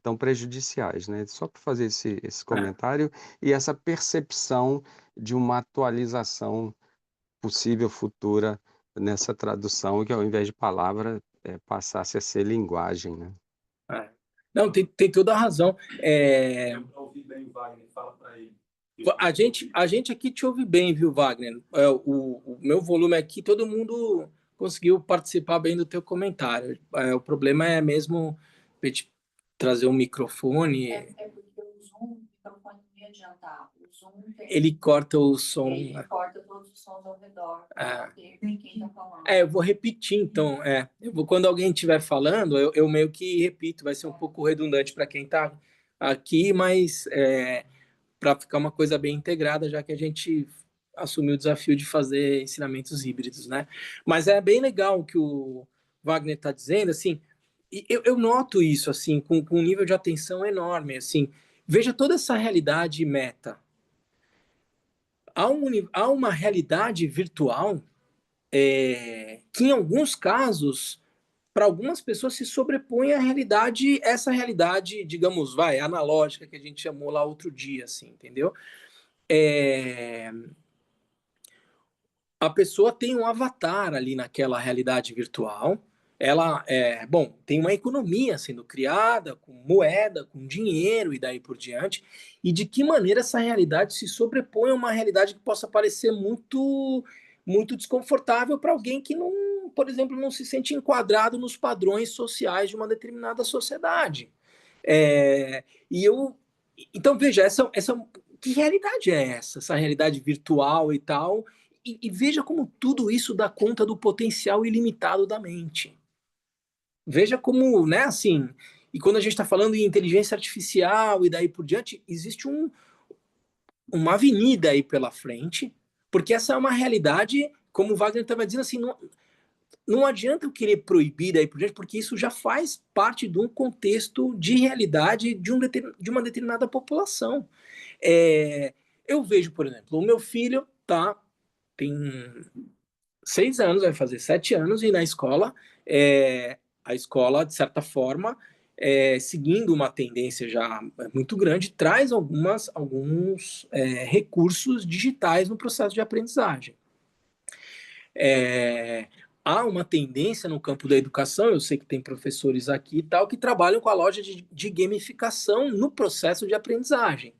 tão prejudiciais, né? Só para fazer esse É. comentário e essa percepção de uma atualização possível futura nessa tradução, que ao invés de palavra passasse a ser linguagem, né? É. Não, tem toda a razão. Deu para ouvir bem, Wagner, fala para ele. A gente aqui te ouve bem, viu, Wagner? O meu volume aqui, todo mundo conseguiu participar bem do teu comentário. O problema é mesmo a gente trazer um microfone. Porque o Zoom, o microfone não ia adiantar. O Zoom Ele corta o som. ele corta todos os sons ao redor. Tem quem está falando. Eu vou repetir, então. Quando alguém estiver falando, eu meio que repito. Vai ser um pouco redundante para quem está aqui, mas para ficar uma coisa bem integrada, já que a gente assumiu o desafio de fazer ensinamentos híbridos, né? Mas é bem legal o que o Wagner está dizendo, assim, e eu noto isso, assim, com um nível de atenção enorme, assim, veja toda essa realidade meta. Há uma realidade virtual que, em alguns casos, para algumas pessoas se sobrepõe à realidade, essa realidade, digamos, analógica que a gente chamou lá outro dia, assim, entendeu? É, a pessoa tem um avatar ali naquela realidade virtual. Ela tem uma economia sendo criada com moeda, com dinheiro e daí por diante. E de que maneira essa realidade se sobrepõe a uma realidade que possa parecer muito, muito desconfortável para alguém que não, por exemplo, não se sente enquadrado nos padrões sociais de uma determinada sociedade. É, e eu, então veja, essa que realidade é essa? Essa realidade virtual e tal, e veja como tudo isso dá conta do potencial ilimitado da mente. Veja como, né, assim, E quando a gente está falando em inteligência artificial e daí por diante, existe uma avenida aí pela frente, porque essa é uma realidade, como o Wagner estava dizendo, assim, não adianta eu querer proibir daí por diante, porque isso já faz parte de um contexto de realidade de uma determinada população. Eu vejo, por exemplo, o meu filho tem 6 anos, vai fazer 7 anos, e na escola, a escola, de certa forma, seguindo uma tendência já muito grande, traz alguns recursos digitais no processo de aprendizagem. Há uma tendência no campo da educação, eu sei que tem professores aqui e tal, que trabalham com a loja de gamificação no processo de aprendizagem.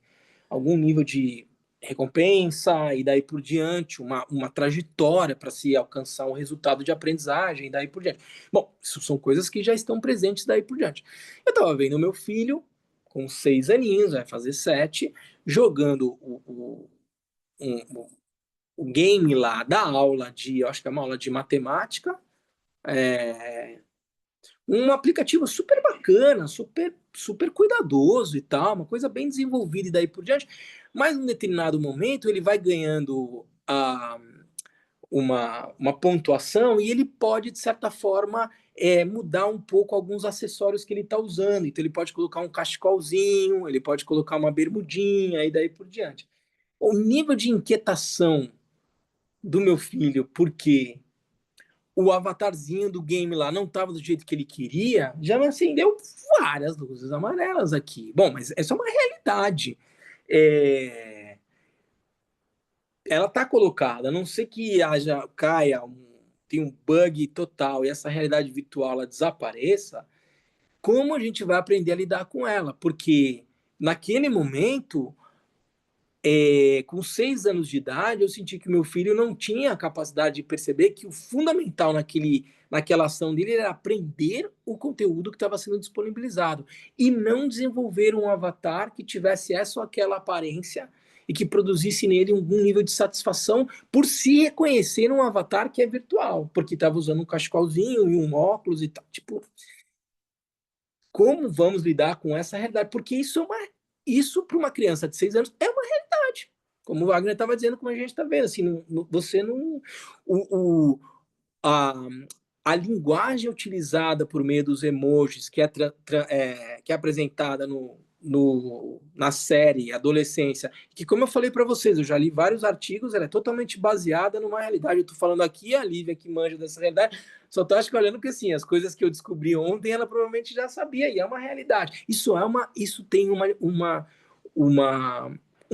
Algum nível de recompensa e daí por diante, uma trajetória para se alcançar um resultado de aprendizagem e daí por diante. Bom, isso são coisas que já estão presentes daí por diante. Eu estava vendo meu filho, com 6 aninhos, vai fazer 7, jogando o game lá da aula eu acho que é uma aula de matemática, um aplicativo super bacana, super cuidadoso e tal, uma coisa bem desenvolvida e daí por diante, mas em determinado momento ele vai ganhando uma pontuação e ele pode, de certa forma, mudar um pouco alguns acessórios que ele está usando. Então ele pode colocar um cachecolzinho, ele pode colocar uma bermudinha e daí por diante. O nível de inquietação do meu filho, porque o avatarzinho do game lá não estava do jeito que ele queria, já me acendeu várias luzes amarelas aqui. Bom, mas essa é uma realidade. Ela está colocada, a não ser que tem um bug total e essa realidade virtual ela desapareça, como a gente vai aprender a lidar com ela? Porque naquele momento, com 6 anos de idade, eu senti que meu filho não tinha a capacidade de perceber que o fundamental naquela ação dele era aprender o conteúdo que estava sendo disponibilizado e não desenvolver um avatar que tivesse essa ou aquela aparência e que produzisse nele algum nível de satisfação por se reconhecer um avatar que é virtual, porque estava usando um cachecolzinho e um óculos e tal. Tipo, como vamos lidar com essa realidade? Porque isso para uma criança de 6 anos é uma realidade. Como o Wagner estava dizendo, como a gente está vendo, assim, você não. O, a, a linguagem utilizada por meio dos emojis, que é apresentada na série Adolescência, que, como eu falei para vocês, eu já li vários artigos, ela é totalmente baseada numa realidade. Eu estou falando aqui, a Lívia, que manja dessa realidade, só estou olhando que assim, as coisas que eu descobri ontem, ela provavelmente já sabia, e é uma realidade. Isso tem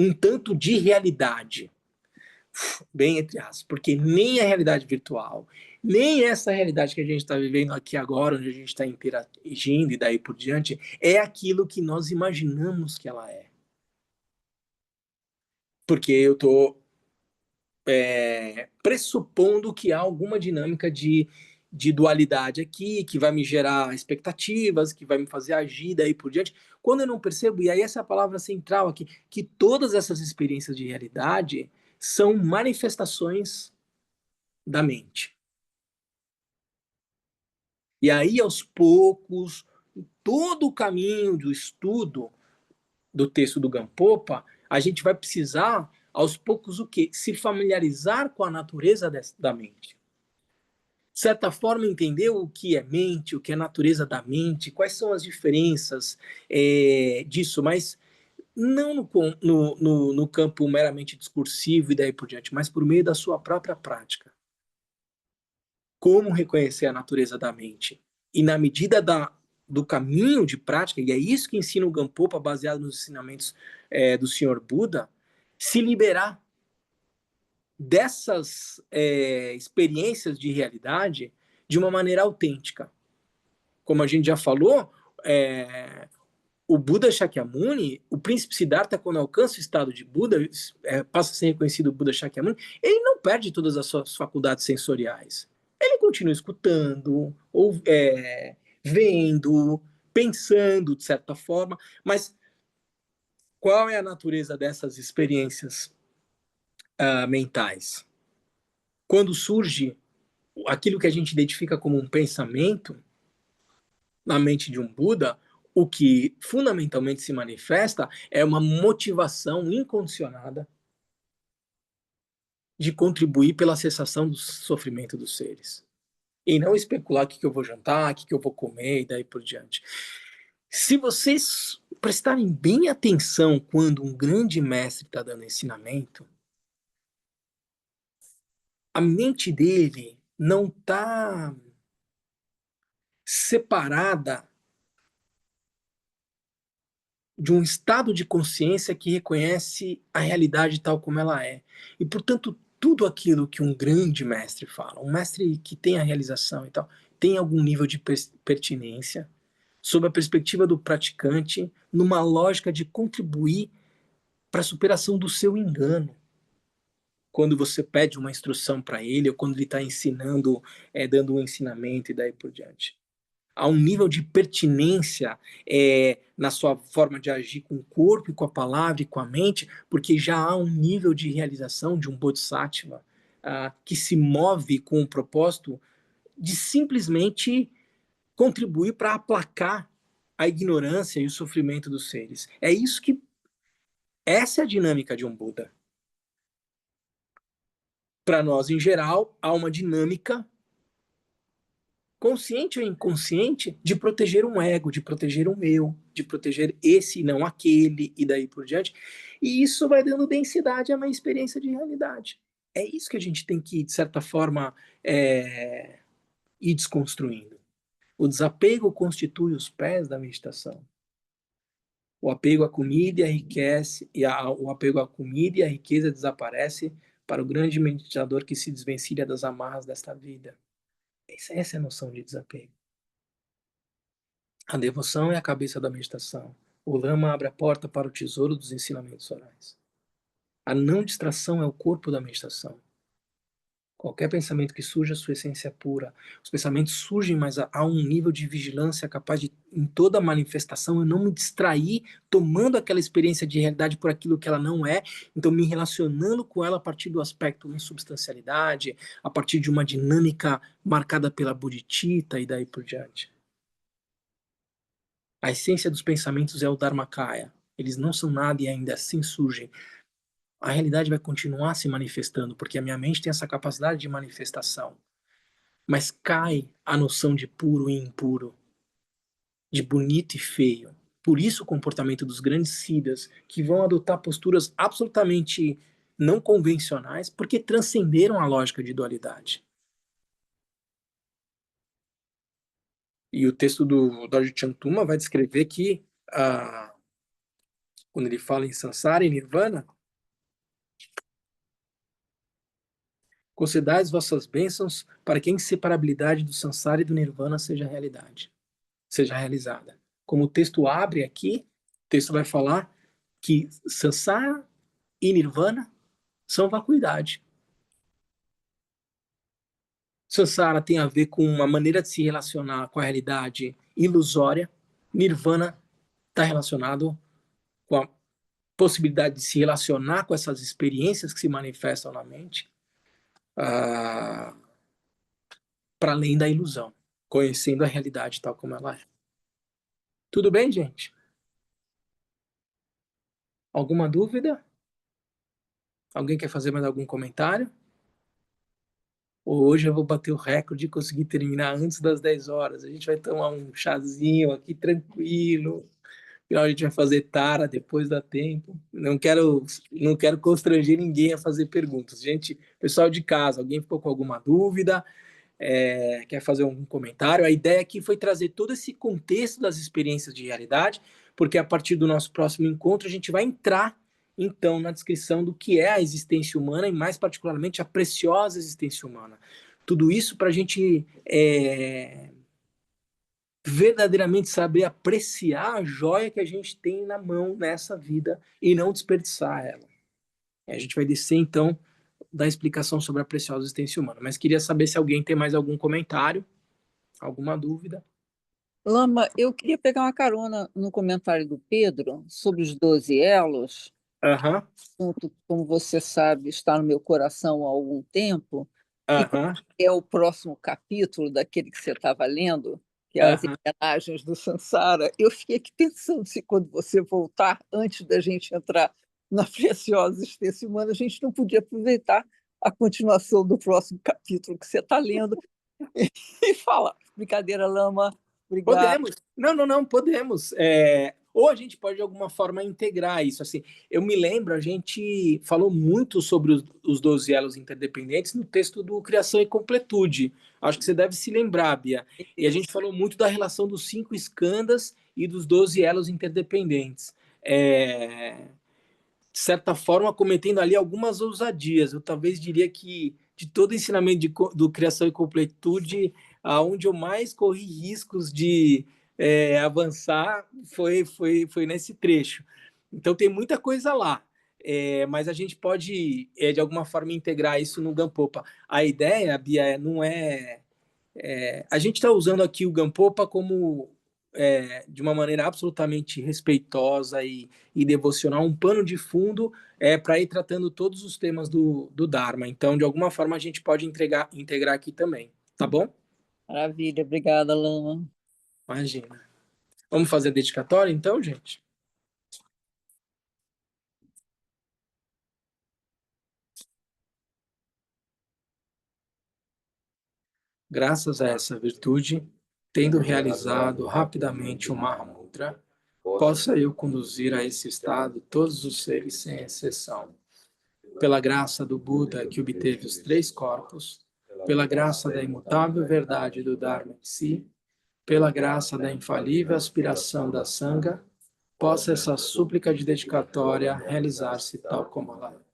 um tanto de realidade, bem entre aspas, porque nem a realidade virtual, nem essa realidade que a gente está vivendo aqui agora, onde a gente está interagindo e daí por diante, é aquilo que nós imaginamos que ela é. Porque eu estou pressupondo que há alguma dinâmica de dualidade aqui, que vai me gerar expectativas, que vai me fazer agir daí por diante. Quando eu não percebo, e aí essa é a palavra central aqui, que todas essas experiências de realidade são manifestações da mente. E aí, aos poucos, todo o caminho do estudo do texto do Gampopa, a gente vai precisar, aos poucos, o quê? Se familiarizar com a natureza da mente. De certa forma, entender o que é mente, o que é a natureza da mente, quais são as diferenças disso, mas não no campo meramente discursivo e daí por diante, mas por meio da sua própria prática. Como reconhecer a natureza da mente? E na medida do caminho de prática, e é isso que ensina o Gampopa, baseado nos ensinamentos do Senhor Buda, se liberar dessas experiências de realidade de uma maneira autêntica. Como a gente já falou, o Buda Shakyamuni, o príncipe Siddhartha, quando alcança o estado de Buda, passa a ser reconhecido o Buda Shakyamuni, ele não perde todas as suas faculdades sensoriais. Ele continua escutando, vendo, pensando, de certa forma, mas qual é a natureza dessas experiências mentais? Quando surge aquilo que a gente identifica como um pensamento na mente de um Buda, O que fundamentalmente se manifesta é uma motivação incondicionada de contribuir pela cessação do sofrimento dos seres. E não especular o que eu vou jantar, o que eu vou comer e daí por diante. Se vocês prestarem bem atenção quando um grande mestre está dando ensinamento, a mente dele não está separada de um estado de consciência que reconhece a realidade tal como ela é. E, portanto, tudo aquilo que um grande mestre fala, um mestre que tem a realização e tal, tem algum nível de pertinência, sob a perspectiva do praticante, numa lógica de contribuir para a superação do seu engano. Quando você pede uma instrução para ele, ou quando ele está ensinando, dando um ensinamento e daí por diante. Há um nível de pertinência na sua forma de agir com o corpo, com a palavra e com a mente, porque já há um nível de realização de um bodhisattva que se move com o propósito de simplesmente contribuir para aplacar a ignorância e o sofrimento dos seres. Essa é a dinâmica de um Buda. Para nós, em geral, há uma dinâmica consciente ou inconsciente de proteger um ego, de proteger um eu, de proteger esse e não aquele, e daí por diante. E isso vai dando densidade a uma experiência de realidade. É isso que a gente tem que, de certa forma, ir desconstruindo. O desapego constitui os pés da meditação. O apego à comida enriquece, o apego à comida e a riqueza desaparece para o grande meditador que se desvencilha das amarras desta vida. Essa é a noção de desapego. A devoção é a cabeça da meditação. O Lama abre a porta para o tesouro dos ensinamentos orais. A não distração é o corpo da meditação. Qualquer pensamento que surja, sua essência é pura. Os pensamentos surgem, mas há um nível de vigilância capaz de, em toda manifestação, eu não me distrair tomando aquela experiência de realidade por aquilo que ela não é, então me relacionando com ela a partir do aspecto insubstancialidade, a partir de uma dinâmica marcada pela bodhicitta e daí por diante. A essência dos pensamentos é o Dharmakaya. Eles não são nada e ainda assim surgem. A realidade vai continuar se manifestando, porque a minha mente tem essa capacidade de manifestação. Mas cai a noção de puro e impuro, de bonito e feio. Por isso o comportamento dos grandes siddhas, que vão adotar posturas absolutamente não convencionais, porque transcenderam a lógica de dualidade. E o texto do Dorje Chantuma vai descrever que, quando ele fala em Sansara e Nirvana, concedai as vossas bênçãos para que a inseparabilidade do Sansara e do Nirvana seja realidade, seja realizada. Como o texto abre aqui, o texto vai falar que Sansara e Nirvana são vacuidade. Sansara tem a ver com uma maneira de se relacionar com a realidade ilusória. Nirvana está relacionado com a possibilidade de se relacionar com essas experiências que se manifestam na mente, para além da ilusão, conhecendo a realidade tal como ela é. Tudo bem, gente? Alguma dúvida? Alguém quer fazer mais algum comentário? Hoje eu vou bater o recorde de conseguir terminar antes das 10 horas. A gente vai tomar um chazinho aqui tranquilo. Afinal, a gente vai fazer tara, depois dá tempo. Não quero constranger ninguém a fazer perguntas. Gente, pessoal de casa, alguém ficou com alguma dúvida? Quer fazer algum comentário? A ideia aqui foi trazer todo esse contexto das experiências de realidade, porque a partir do nosso próximo encontro a gente vai entrar então na descrição do que é a existência humana e mais particularmente a preciosa existência humana. Tudo isso para a gente verdadeiramente saber apreciar a joia que a gente tem na mão nessa vida e não desperdiçar ela. A gente vai descer então da explicação sobre a preciosa existência humana. Mas queria saber se alguém tem mais algum comentário, alguma dúvida. Lama, eu queria pegar uma carona no comentário do Pedro sobre os 12 elos. Assunto, como você sabe, está no meu coração há algum tempo. E é o próximo capítulo daquele que você estava lendo. que é as engrenagens do Sansara. Eu fiquei aqui pensando se quando você voltar, antes da gente entrar na preciosa existência humana, a gente não podia aproveitar a continuação do próximo capítulo que você está lendo e falar. Brincadeira, Lama. Obrigado. Podemos. Não, podemos. Ou a gente pode, de alguma forma, integrar isso. Assim, eu me lembro, a gente falou muito sobre os 12 elos interdependentes no texto do Criação e Completude. Acho que você deve se lembrar, Bia. E a gente falou muito da relação dos 5 eskandas e dos 12 elos interdependentes. De certa forma, cometendo ali algumas ousadias. Eu talvez diria que, de todo o ensinamento do Criação e Completude, aonde eu mais corri riscos de avançar foi nesse trecho. Então, tem muita coisa lá, mas a gente pode, de alguma forma, integrar isso no Gampopa. A ideia, Bia, não é... a gente está usando aqui o Gampopa como... de uma maneira absolutamente respeitosa e devocional, um pano de fundo para ir tratando todos os temas do Dharma. Então, de alguma forma, a gente pode integrar aqui também. Tá bom? Maravilha. Obrigada, Lama. Imagina. Vamos fazer a dedicatória, então, gente? Graças a essa virtude, tendo realizado rapidamente o Mahamudra, possa eu conduzir a esse estado todos os seres sem exceção. Pela graça do Buda que obteve os 3 corpos, pela graça da imutável verdade do Dharma em si, pela graça da infalível aspiração da Sangha, possa essa súplica de dedicatória realizar-se tal como ela é.